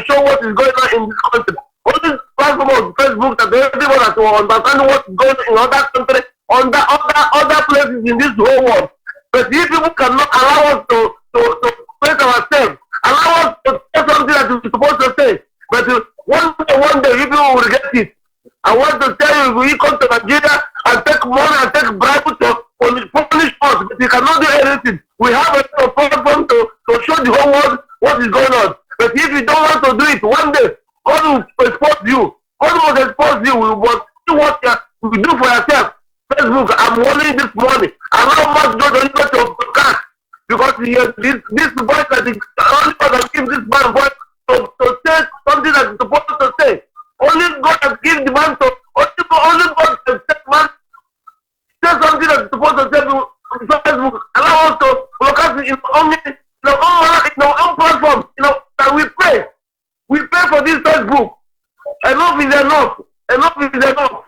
show what is going on in this country. Only platform of Facebook that everyone has to understand what is going on in other countries, other places in this whole world. But if people cannot allow us to express ourselves, allow us to say something that we're supposed to say. But one day people will get it. I want to tell you, we come to Nigeria and take money and take bribe to punish us, but we cannot do anything. We have a platform to show the whole world what is going on. But if you don't want to do it, one day God will expose you. God will expose you. We will see what you do for yourself. Facebook, I'm warning this morning. Allow much God to listen to podcast because this voice that is only God can give this man voice to say something that is supposed to say. Only God can give the man to only God can say man say something that is supposed to say to Facebook. Allow us to broadcast in our own platform. That we pray. We pay for this Facebook. Enough is enough. Enough is enough.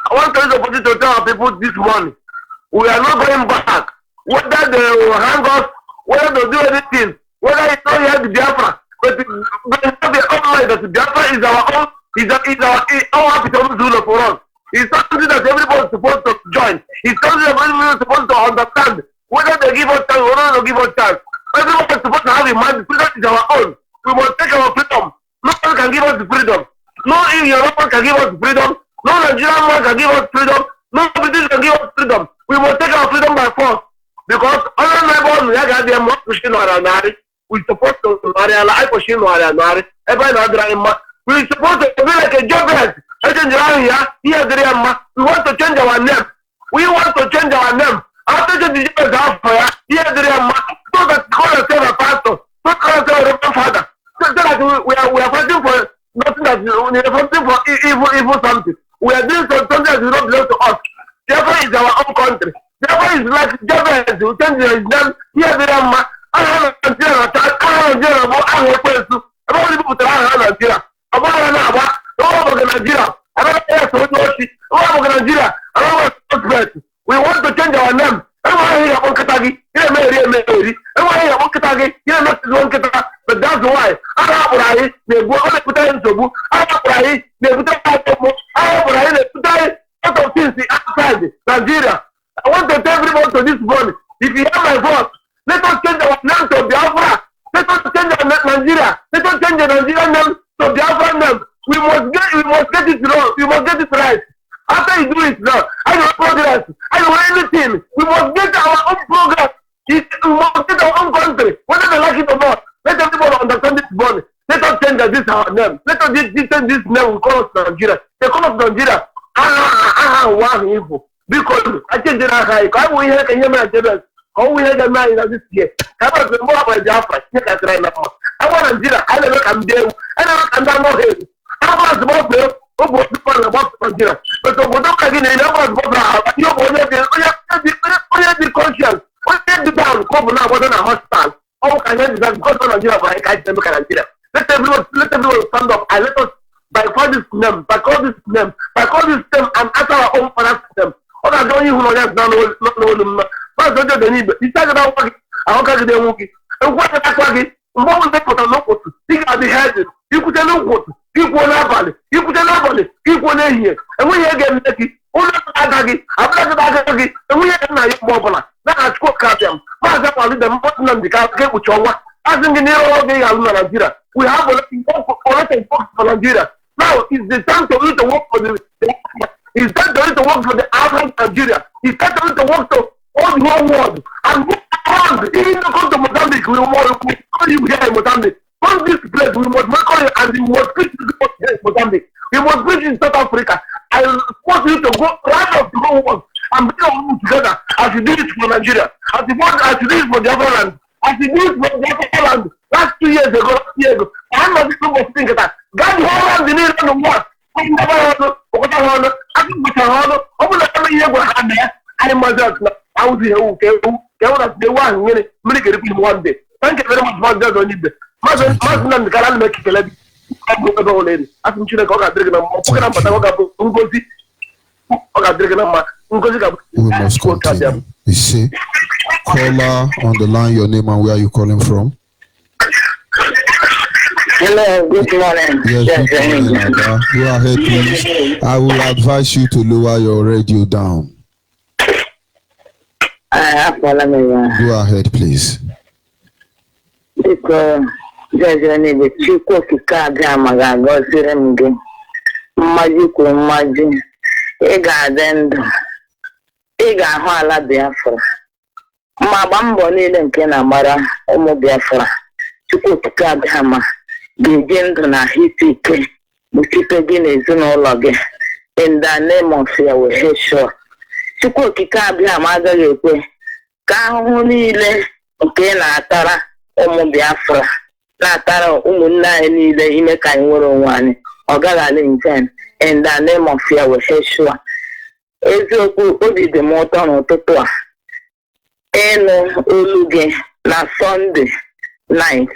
I want to use the opportunity to tell our people this morning. We are not going back. Whether they will hang us, whether they do anything, whether it's not here the Biafra, but they have their own mind that the Biafra is our own, is our own ruler for us. It's something that everybody is supposed to join. It's something that everybody is supposed to understand. Whether they give us time or not, they give us time. Everyone is supposed to have in mind the freedom is our own. We must take our freedom. No one can give us the freedom. No European can give us the freedom. No Nigerian man can give us freedom. No British can give us freedom. We must take our freedom by force. Because other neighbors, we have them not pushing on our we're supposed to marry a life pushing on our we're supposed to be like a job. We want to change our name. We want to change our name. After the job out for here, so that call ourselves a pastor, so call ourselves a father. So that we are fighting for nothing that we are fighting for evil something. We are doing something that does not belong to us. Therefore, it's our own country. Therefore, it's like Jabez who change his name. Here, the Rama. I have a Nigeria. I have a person. I want people to have a Nigeria. I want to know about Nigeria. I don't know Nigeria. I don't know. We want to change our name. But that's why outside Nigeria. I want to tell everyone to this morning. If you hear my voice, let us change our name to Biafra. Let us change our Nigeria. Let us change the Nigerian name to Biafra name. We must get it wrong. We must get it right. After you do it now, I don't progress. I don't want anything. We must get our own progress. We must get our own country. Whether they like it or not, let everybody understand this morning. Let us change this our name. Let us change this name. We call us Nigeria. They call us Nigeria. One evil. Because I change it. I will hear the Yemen Jebel. I will hear the man in this year. I want to more about Jaffa. I want Nigeria. I never come there. I never come down more here. I want to more there. But the conscience, the down, come now, wasn't a hostile. Oh, can I because of Nigeria, I can't look at Nigeria. Let everyone stand up and let us by call this name, by call this name, and after our own father system. Oh, I don't even know that not know them. But I don't need it. It's not about working. I don't get them working. And what is working? What they put on local to think at the head. You could tell what. You go valley. You could tell you go here. And we again make it. All that Agagi, and we are now mobile. Now I spoke at them. Master Pali, the Muslim, the Catholic, which are asking in all day in Nigeria. We have a lot for Nigeria. Now it's the time to do the work for the it's time to do the work for the African Nigeria. It's time to do the work to all the whole world. And even to go to Mozambique, we want to call you here in Mozambique. From this place, we must work on it and we must preach in Mozambique. We must preach in South Africa. I want you to go right up the whole world and bring all together as you do it for Nigeria, as you do it for the other land, as you do it for the other land. Last 2 years ago, I'm not going to think that. God the whole land, the need on the world. I never heard I think we can hold over the year we had there. I myself, I was here, okay, they want to make it one day. Thank you very much for that. On it. Master, can't make it. I'm going to go lady. I think you got a drink. We must continue. You see, caller on the line, your name and where are you calling from? Hello, good morning. Yes, good morning, Ada. Go ahead, please. I will advise you to lower your radio down. Go ahead, please. Because there's any the Chico Kikagama, God, Siremge, Majuku, Maju, Egadendo, Ega Hala Biafra, Mabambo Nidem Kenamara, Omo Biafra, Chico Kikagama, begin to na Hitike, Mukipegin is no logge, in the name of Yahweh, sure. Chico Kikagama, Magape, Kahunile, okay, Natara. Ụmụ Biafra na-atara ụmụnna anyị niile ime ka anyị nwere onwe anyị ọ gaghị ala njem in the name of Yahweh. Eziokwu obi dị m ụtọ n'ụtụtụ a ịnụ olu gị na Sunday night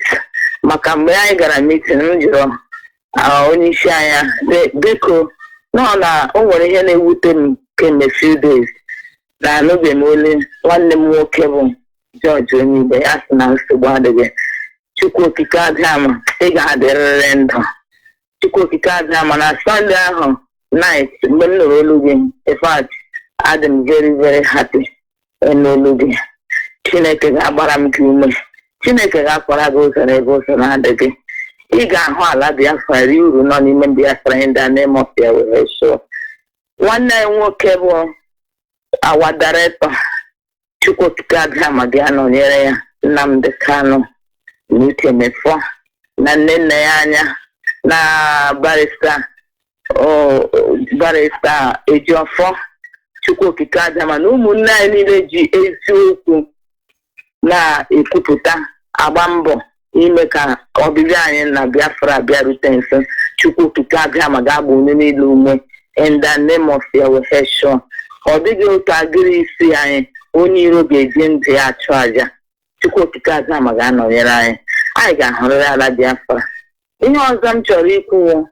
maka mgbe anyị gara meeting m jụrụ onye isi anya biko nọ na o nwere ihe na-ewute m kemgbe few days na anụbeghị m ole nwanne m nwoke bụ George Onyibe ya sị na nsogbu adịghị. Chukwu okike Abịama ị ga-adịrịrị ndụ. Chukwu okike Abịama na Sunday ahụ night mgbe m nụrụ olu gị in fact adị m very very happy n'olu gị. Chineke ga-agbara m gị ume. Chineke ga-akwara gị ụzọ n'ebe ụzọ na-adịghị. Ị ga-ahụ ala Biafra ri uru nọ n'ime Biafra in the name of Yahweh. nwanne anyị nwoke bụ awa director Chukwuka Abraham bịa nọnyere ya Nnamdi Kanu n'uche mefọ na nne nna ya anya na barista Ejiofor Chukwuka Abraham na ụmụnne anyị niile ji eziokwu na-ekwupụta agba mbọ ime ka ọbịbịa anyị na Biafra bịarute nso. Chukwuka Abraham ga-agba onye niile ume in the name of Yahweh. Ọ dịghị otu agịrị isi anyị onye iro ga-eji ndụ ya achụ aja. Chukwuka Abraham ga-anọnyere anyị. Anyị ga-ahụrịrị ala Biafra. Ihe ọzọ m chọrọ ikwu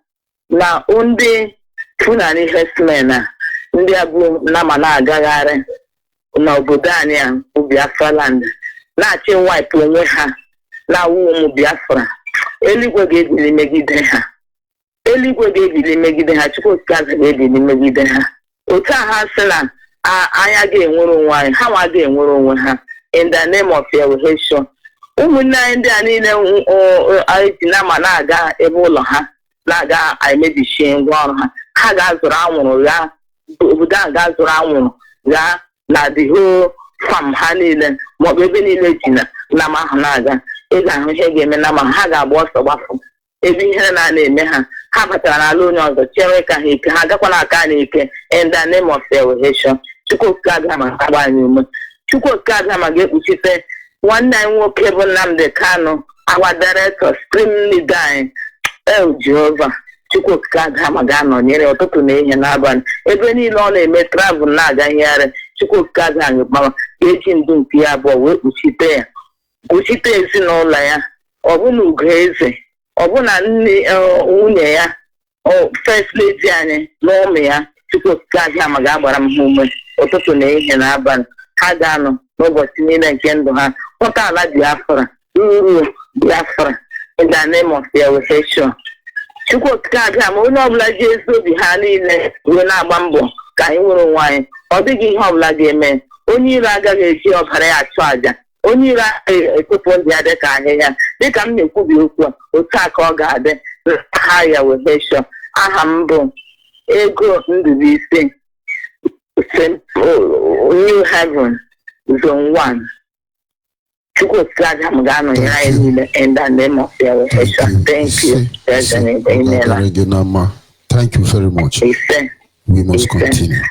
na ndị Fulani herdsmen a ndị abụ nama na-agagharị n'obodo anyị a bụ Biafra land na-achị wipe onwe ha na-awụ ụmụ Biafra. Eluigwe ga-ebili megide ha. Eluigwe ga-ebili megide ha. Chukwuka ga-ebili megide ha. Otu a ha sị na anya ga-enwere onwe anyị, ha nwa ga-enwere onwe ha in the name of Yahweh. Ụmụnne anyị ndị a niile anyị ji nama na-aga ebe ụlọ ha na-aga emebichie ngwa ọrụ ha. Ha ga-azụrụ anwụrụ ya, obodo a ga-azụrụ anwụrụ ya na the whole farm ha niile maọbụ ebe niile ji na nama ahụ na-aga. Ị ga-ahụ ihe ga-eme nama ha ga-agba ọsọ gbapụ ebe ihe na-eme ha. Ha batara n'ala onye ọzọ chere ka ha ike, ha agakwa n'aka n'ike in the name of Yahweh. Chukwuka Abraham agba anyị ume. Chukwuka Abraham ga-ekpuchite nwanne anyị nwoke bụ Nnamdi Kanu, our director, stream leader anyị. Jehova, Chukwuka Abraham ga-anọnyere ụtụtụ na ihe n'abalị ebe niile ọ na-eme travel na-aga nhegharị. Chukwuka Abraham ga-eji ndụ nke ya abụọ wee kpuchite ya, kpuchite ezinụlọ ya, ọbụna Ugoeze, ọbụna nwunye ya, first lady anyị na ụmụ ya. Chukwuka Abraham ga-agbara m ha ume ụtụtụ na ihe n'abalị. Ha ga-anọ n'ụbọchị niile nke ndụ ha pụta ala Biafra, uru Biafra in the name of Yahweh. Chukwuka Abraham onye ọbụla ji ezi obi ha niile wee na-agba mbọ ka anyị nwere onwe anyị. Ọ dịghị ihe ọbụla ga-eme. Onye iro agaghị eji ọbara ya achụ aja. Onye iro ekpepụ ndị ya dị ka ahịhịa. Dịka m na-ekwubi okwu a, otu a ka ọ ga-adị ha Yahweh. Aha m bụ Ego Ndubuisi, New Heaven, Zone 1. Chukwuka Abraham ga-anọnyere anyị niile in the name of Yahweh. Thank you. Thank you very much. We must continue.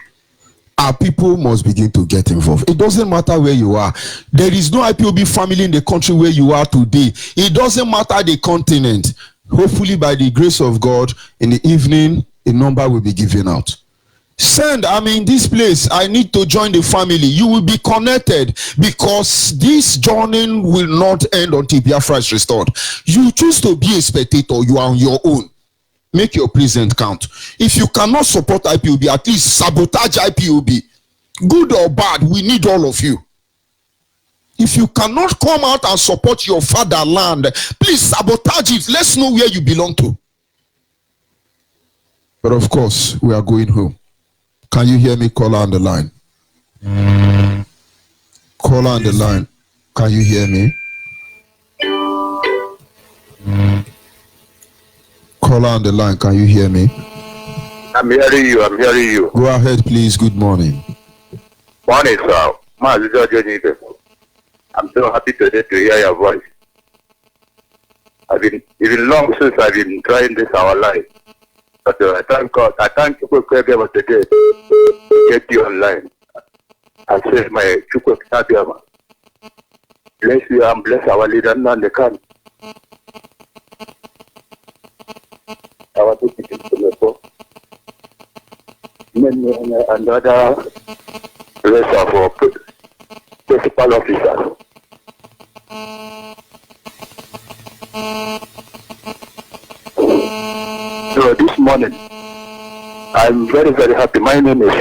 Our people must begin to get involved. It doesn't matter where you are. There is no IPOB family in the country where you are today. It doesn't matter the continent. Hopefully, by the grace of God, in the evening, a number will be given out. Send, I'm in this place. I need to join the family. You will be connected because this journey will not end until Biafra is restored. You choose to be a spectator. You are on your own. Make your present count. If you cannot support IPOB, at least sabotage IPOB. Good or bad, we need all of you. If you cannot come out and support your fatherland, please sabotage it. Let's know where you belong to. But of course, we are going home. Can you hear me? Caller on the line. Caller on the line. Can you hear me? Caller on the line. Can you hear me? I'm hearing you. I'm hearing you. Go ahead, please. Good morning. Morning, sir. I'm so happy today to hear your voice. It's been long since I've been trying this our life. But I thank God. I thank you for gave us today to get you online. I say my Chukwuka Abraham. Bless you and bless our leader Nnamdi Kanu. I want to teach you to and other rest of our principal officers. So this morning, I'm very, very happy. My name is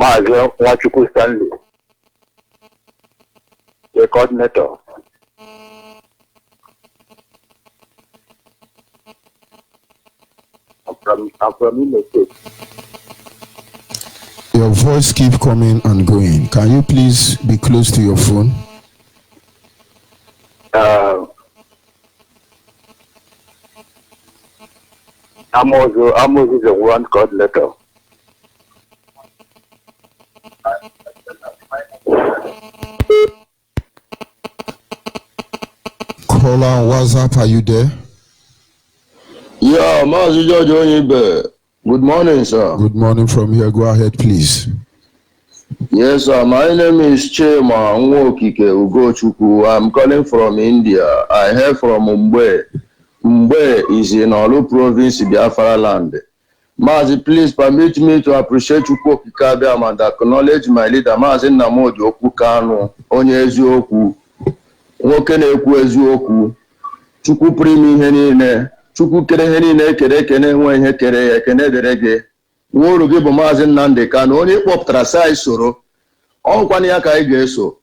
Maazio Nwachukwu Stanley, the coordinator. I'm from Imo State. Your voice keeps coming and going. Can you please be close to your phone? Amos is a one coordinator. caller on WhatsApp, are you there? Yeah, Mazi George Onyibe. Good morning, sir. Good morning from here. Go ahead, please. Yes, sir. My name is Chema Nwokike Ugochukwu. I'm calling from India. I hail from Mumbai. Mumbai is in Olu province, Biafra land. Mazi, please permit me to appreciate Chukwu Okike and acknowledge my leader, Mazi Nnamdi Okukano, onye eziokwu. Nwoke na-ekwu eziokwu. Chukwu primi ihe niile. Chukwu kere ihe niile kere ekene enwe ihe kere ya ekene dere gị. Nwuru gị bụ Maazị Nnamdi Kanu onye kpọpụtara sa isoro. Ọkwanụ ya ka anyị ga-eso.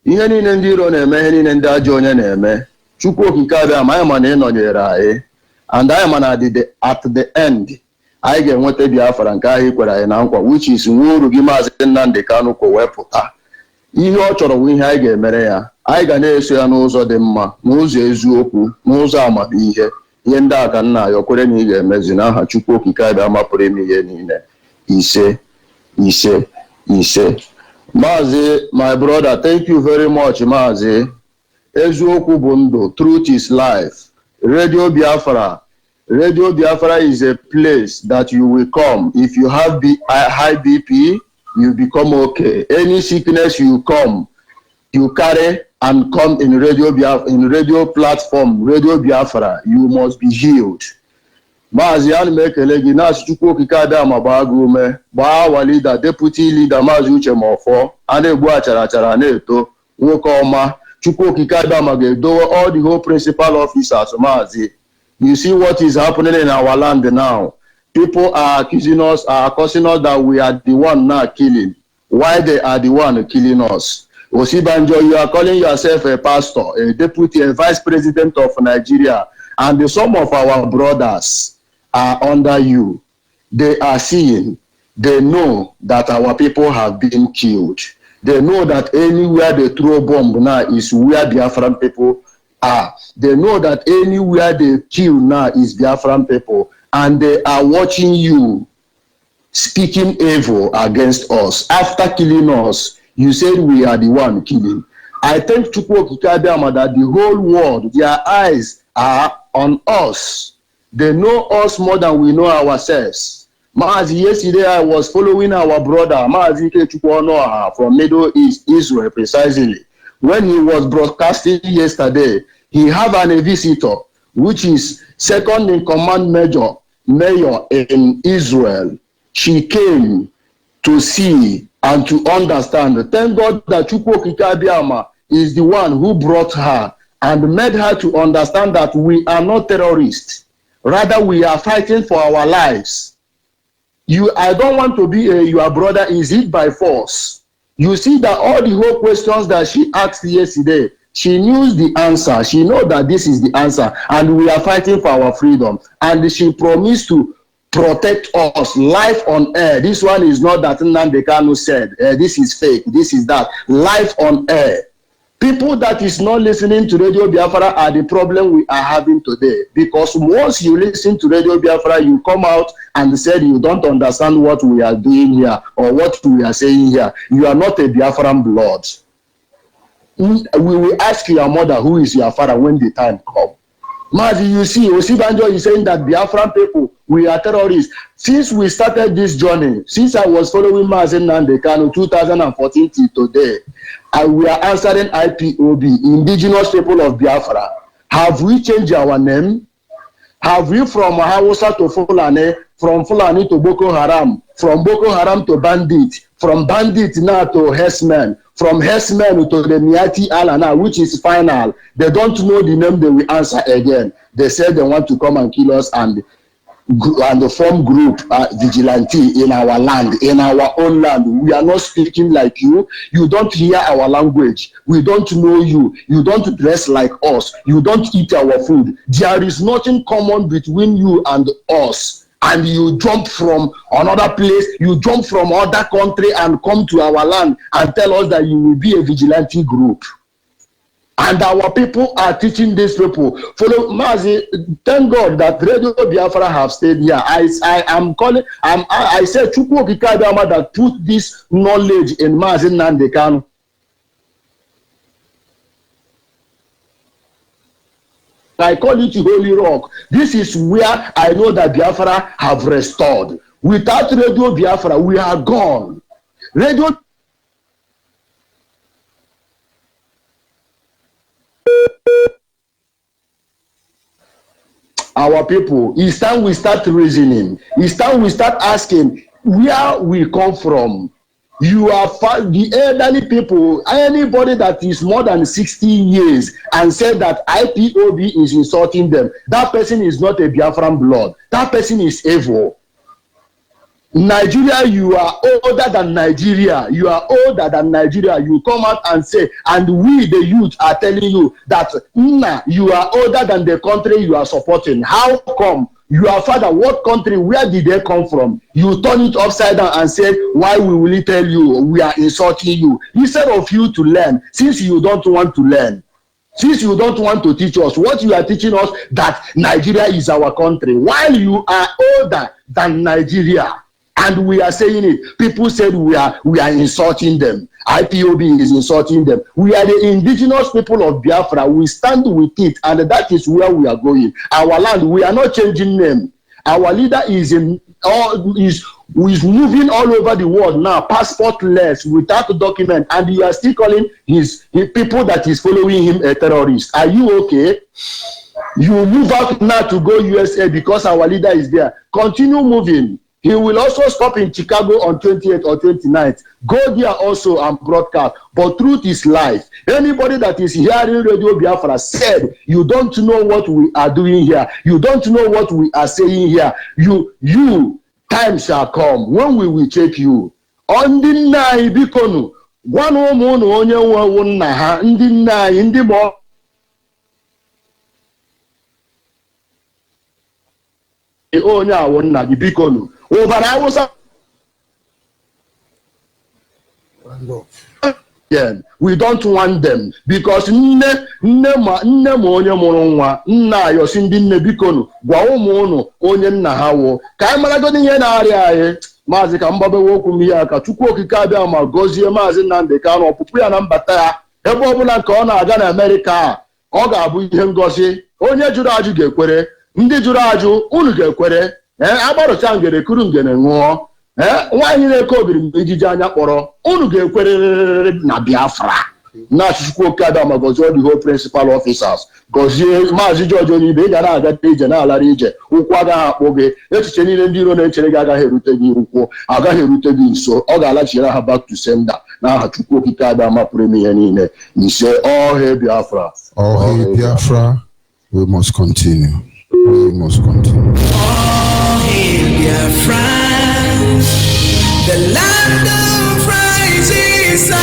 Ihe niile ndị iro na-eme, ihe niile ndị ajọ onye na-eme. Chukwu Okike abịa ma anyị ma na ị nọnyere anyị. And anyị ma na at the end anyị ga-enweta Biafra nke ahụ kwere anyị na nkwa, which is nwuru gị Maazị Nnamdi Kanu ko wepụta. Ihe ọ chọrọ bụ ihe anyị ga-emere ya. Anyị ga na-eso ya n'ụzọ dị mma, n'ụzọ eziokwu, n'ụzọ amamihe. Ihe ndị aka nna ya kwere na ị ga-emezi n'aha Chukwu Okike abịa mapụrụ ime ihe niile. Ise. Maazị, my brother, thank you very much, Maazị. Eziokwu bụ ndụ, truth is life. Radio Biafra is a place that you will come. If you have high BP, you become okay. Any sickness you carry and come in radio platform, Radio Biafra, you must be healed. Maazị Anumekele gị na-asị Chukwu Okike abịa ma gbaa gị ume, gbaa our leader, deputy leader Maazị Uche Mofo, a na-egbu achara na-eto, nwoke ọma, Chukwu Okike abịa ma ga-edowe all the whole principal officers, Maazị. You see what is happening in our land now. People are accusing us, causing us that we are the one now killing. Why they are the one killing us? Osibanjo, you are calling yourself a pastor, a deputy, a vice president of Nigeria, and some of our brothers are under you. They are seeing, they know that our people have been killed. They know that anywhere they throw bomb now is where Biafran people are. They know that anywhere they kill now is Biafran people, and they are watching you speaking evil against us. After killing us, you said we are the one killing. I thank Chukwu Okike Abịama that the whole world, their eyes are on us. They know us more than we know ourselves. Maazị, yesterday I was following our brother, Maazị Ikechukwu Onoha from Middle East, Israel, precisely. When he was broadcasting yesterday, he had a visitor, which is second in command mayor in Israel. She came to see and to understand. Thank God that Chukwu Okike Abịama is the one who brought her and made her to understand that we are not terrorists. Rather, we are fighting for our lives. I don't want to be your brother. Is it by force? You see that all the whole questions that she asked yesterday, she knew the answer. She knows that this is the answer. And we are fighting for our freedom. And she promised to protect us live on air. This one is not that Nnamdi Kanu said. This is fake. This is that. Live on air. People that is not listening to Radio Biafra are the problem we are having today. Because once you listen to Radio Biafra, you come out and said you don't understand what we are doing here or what we are saying here. You are not a Biafran blood. We will ask your mother who is your father when the time comes. Mazi, you see, Osibanjo is saying that Biafran people, we are terrorists. Since we started this journey, since I was following Mazi Nnamdi Kanu 2014 till today, we are answering IPOB, indigenous people of Biafra. Have we changed our name? Have we from Hausa to Fulani, from Fulani to Boko Haram, from Boko Haram to bandit, from bandit now to herdsmen, from herdsmen to the Miati Alana, which is final? They don't know the name, they will answer again. They said they want to come and kill us and form group vigilante in our land, in our own land. We are not speaking like you. You don't hear our language. We don't know you. You don't dress like us. You don't eat our food. There is nothing common between you and us. And you jump from another place, you jump from other country and come to our land and tell us that you will be a vigilante group. And our people are teaching these people. Follow Mazi, thank God that Radio Biafra have stayed here. I said Chukwu Okike Abịama that put this knowledge in Mazi Nnamdi Kanu. I call it Holy Rock. This is where I know that Biafra have restored. Without Radio Biafra, we are gone. Radio our people, it's time we start reasoning. It's time we start asking where we come from. You are the elderly people, anybody that is more than 60 years and said that IPOB is insulting them, that person is not a Biafran blood. That person is evil. Nigeria, you are older than Nigeria. You are older than Nigeria. You come out and say, and we, the youth, are telling you that you are older than the country you are supporting. How come? Your father, what country, where did they come from? You turn it upside down and say, why we will tell you we are insulting you? Instead of you to learn, since you don't want to learn, since you don't want to teach us, what you are teaching us that Nigeria is our country, while you are older than Nigeria. And we are saying it. People said we are insulting them. IPOB is insulting them. We are the indigenous people of Biafra. We stand with it, and that is where we are going. Our land, we are not changing name. Our leader is moving all over the world now, passportless, without document, and you are still calling his people that is following him a terrorist. Are you okay? You move out now to go USA because our leader is there. Continue moving. He will also stop in Chicago on 28th or 29th. Go there also and broadcast. But truth is life. Anybody that is hearing Radio Biafra said, you don't know what we are doing here. You don't know what we are saying here. You, time shall come when we will check you. On the night, bikonu, one woman, only one, and the night, in the more. Only one, the bikonu. Over I was again. We don't want them because nne ma onye mụrụ nwa nna ayosi ndị nne bikonu gwa ụmụ unu onye nna ha wo ka anyị maragodi ihe na-arịa anyị maazị ka mgbabewe okwu m ihe aka Chukwu okike abịa ma gọzie maazị Nnamdi Kanu ọpụpụ ya na mbata ya ebe ọbụla nke ọ na-aga na Amerịka ọ ga-abụ ihe ngozi onye jụrụ ajụ ga-ekwere ndị jụrụ ajụ unu ga-ekwere agbarụcha ngere kuru ngene ṅụọ nwaanyị na-eke obiri mgbe ijiji anya kpọrọ unu ga-ekwerere na Biafra na Chukwu oke abịa ma gọzie the whole principal officers gọzie maazị George Onibe ị ga na-aga ije na-alara ije ụkwụ agaghị akpọ gị echiche niile ndị iro na-echere gị agaghị erute gị ụkwụ agaghị erute gị nso ọ ga-alachiere ha back to sender n'aha Chukwu okike abịa mapụrụ eme ihe niile ise ọhịa Biafra ọhịa Biafra. We must continue. We must continue. Biafra, the land of rising sun.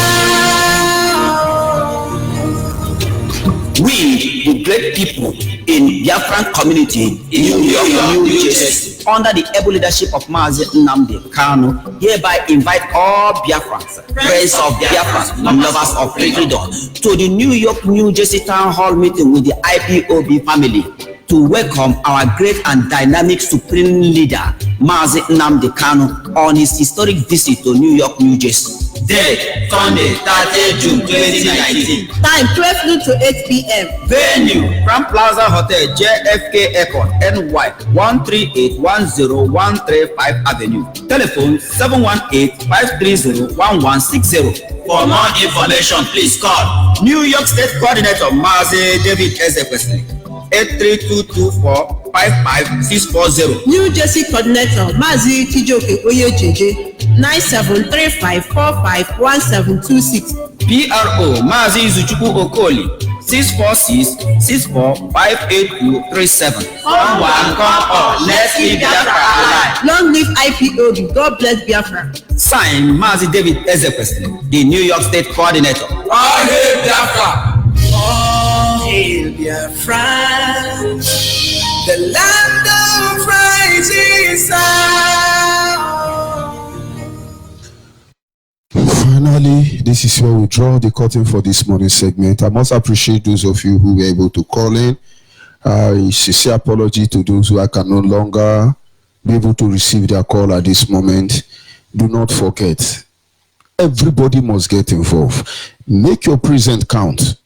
We, the great people in Biafran community in New York, New Jersey, under the able leadership of Mazi Nnamdi Kanu, hereby invite all Biafrans, friends of Biafra, and lovers of freedom, to the New York, New Jersey Town Hall meeting with the IPOB family to welcome our great and dynamic supreme leader, Mazi Nnamdi Kanu, on his historic visit to New York, New Jersey. Date, Sunday, 30 June 2019. Time, 12 noon to 8 p.m. Venue, Grand Plaza Hotel, JFK Airport, NY, 13810-135 Avenue. Telephone, 718-530-1160. For more information, please call New York State Coordinator, Mazi David Ezekwesili. 83224-55640. New Jersey Coordinator Mazi Tijoke Oyejeje 9735451726. PRO Mazi Zuchukwu Okoli 646-64-58237. Come on, let's keep Biafra alive. Long live IPOB. God bless Biafra. Signed, Mazi David Ezekwesili, the New York State Coordinator. I hate Biafra. Hail Biafra, the land of rising sun. Finally, this is where we draw the curtain for this morning's segment. I must appreciate those of you who were able to call in. Sincere apology to those who I can no longer be able to receive their call at this moment. Do not forget, everybody must get involved. Make your presence count.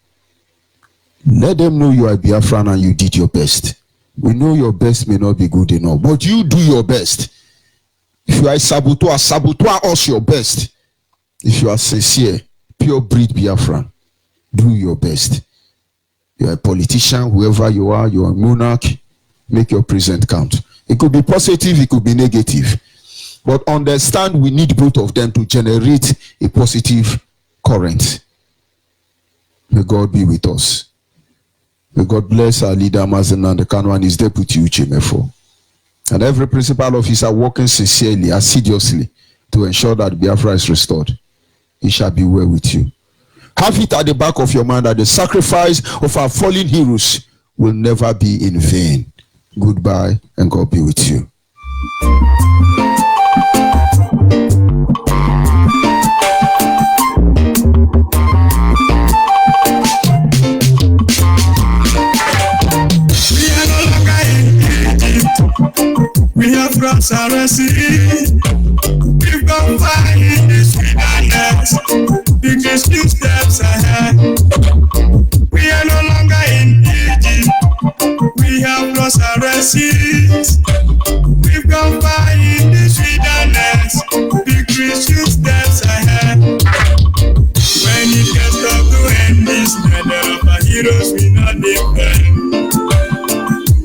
Let them know you are Biafran and you did your best. We know your best may not be good enough, but you do your best. If you are a saboteur us your best. If you are sincere, pure breed Biafran, do your best. You are a politician, whoever you are a monarch, make your present count. It could be positive, it could be negative. But understand we need both of them to generate a positive current. May God be with us. May God bless our leader Mazen Nandekano and his deputy Uche Mefo. And every principal officer working sincerely, assiduously to ensure that Biafra is restored. It shall be well with you. Have it at the back of your mind that the sacrifice of our fallen heroes will never be in vain. Goodbye and God be with you. We have crossed our sea. We've gone far in this wilderness. Biggest few steps ahead. We are no longer in Egypt. We have crossed our seas. We've gone far in this wilderness. Biggest few steps ahead. When it gets tough to end this, the of our heroes we not defend.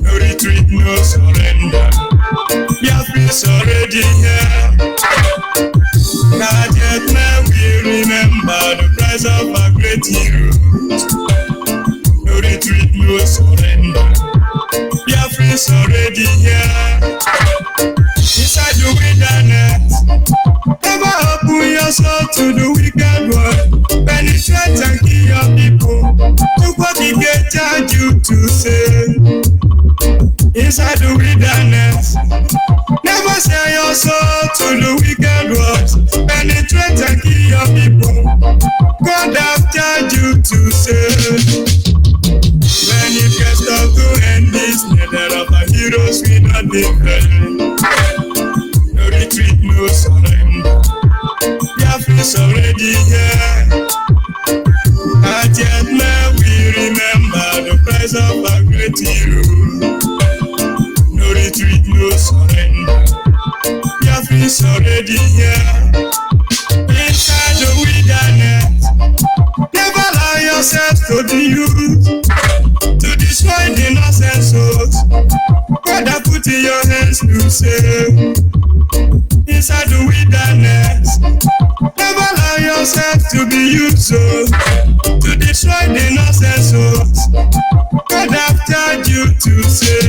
No retreat, no surrender. Biafra is already here. Not yet now we remember the price of our great heroes. No retreat, no surrender. Biafra is already here. Inside the wilderness, never open your soul to the wicked world. Penetrate and kill your people. Look what he get charged you to say. Inside the wilderness, never sell your soul to the wicked world. Penetrate and kill your people. God have charged you to say. When it gets tough to end this, neither of our heroes we not defend. No retreat, no surrender. Biafra is already here. Not yet now we remember the price of our great heroes. No retreat, no surrender. Biafra is already here. Inside the wilderness, never allow yourself to be used to destroy the innocent souls. God have put in your hands to save. Inside the wilderness, never allow yourself to be used to destroy the innocent souls. God have charged you to save.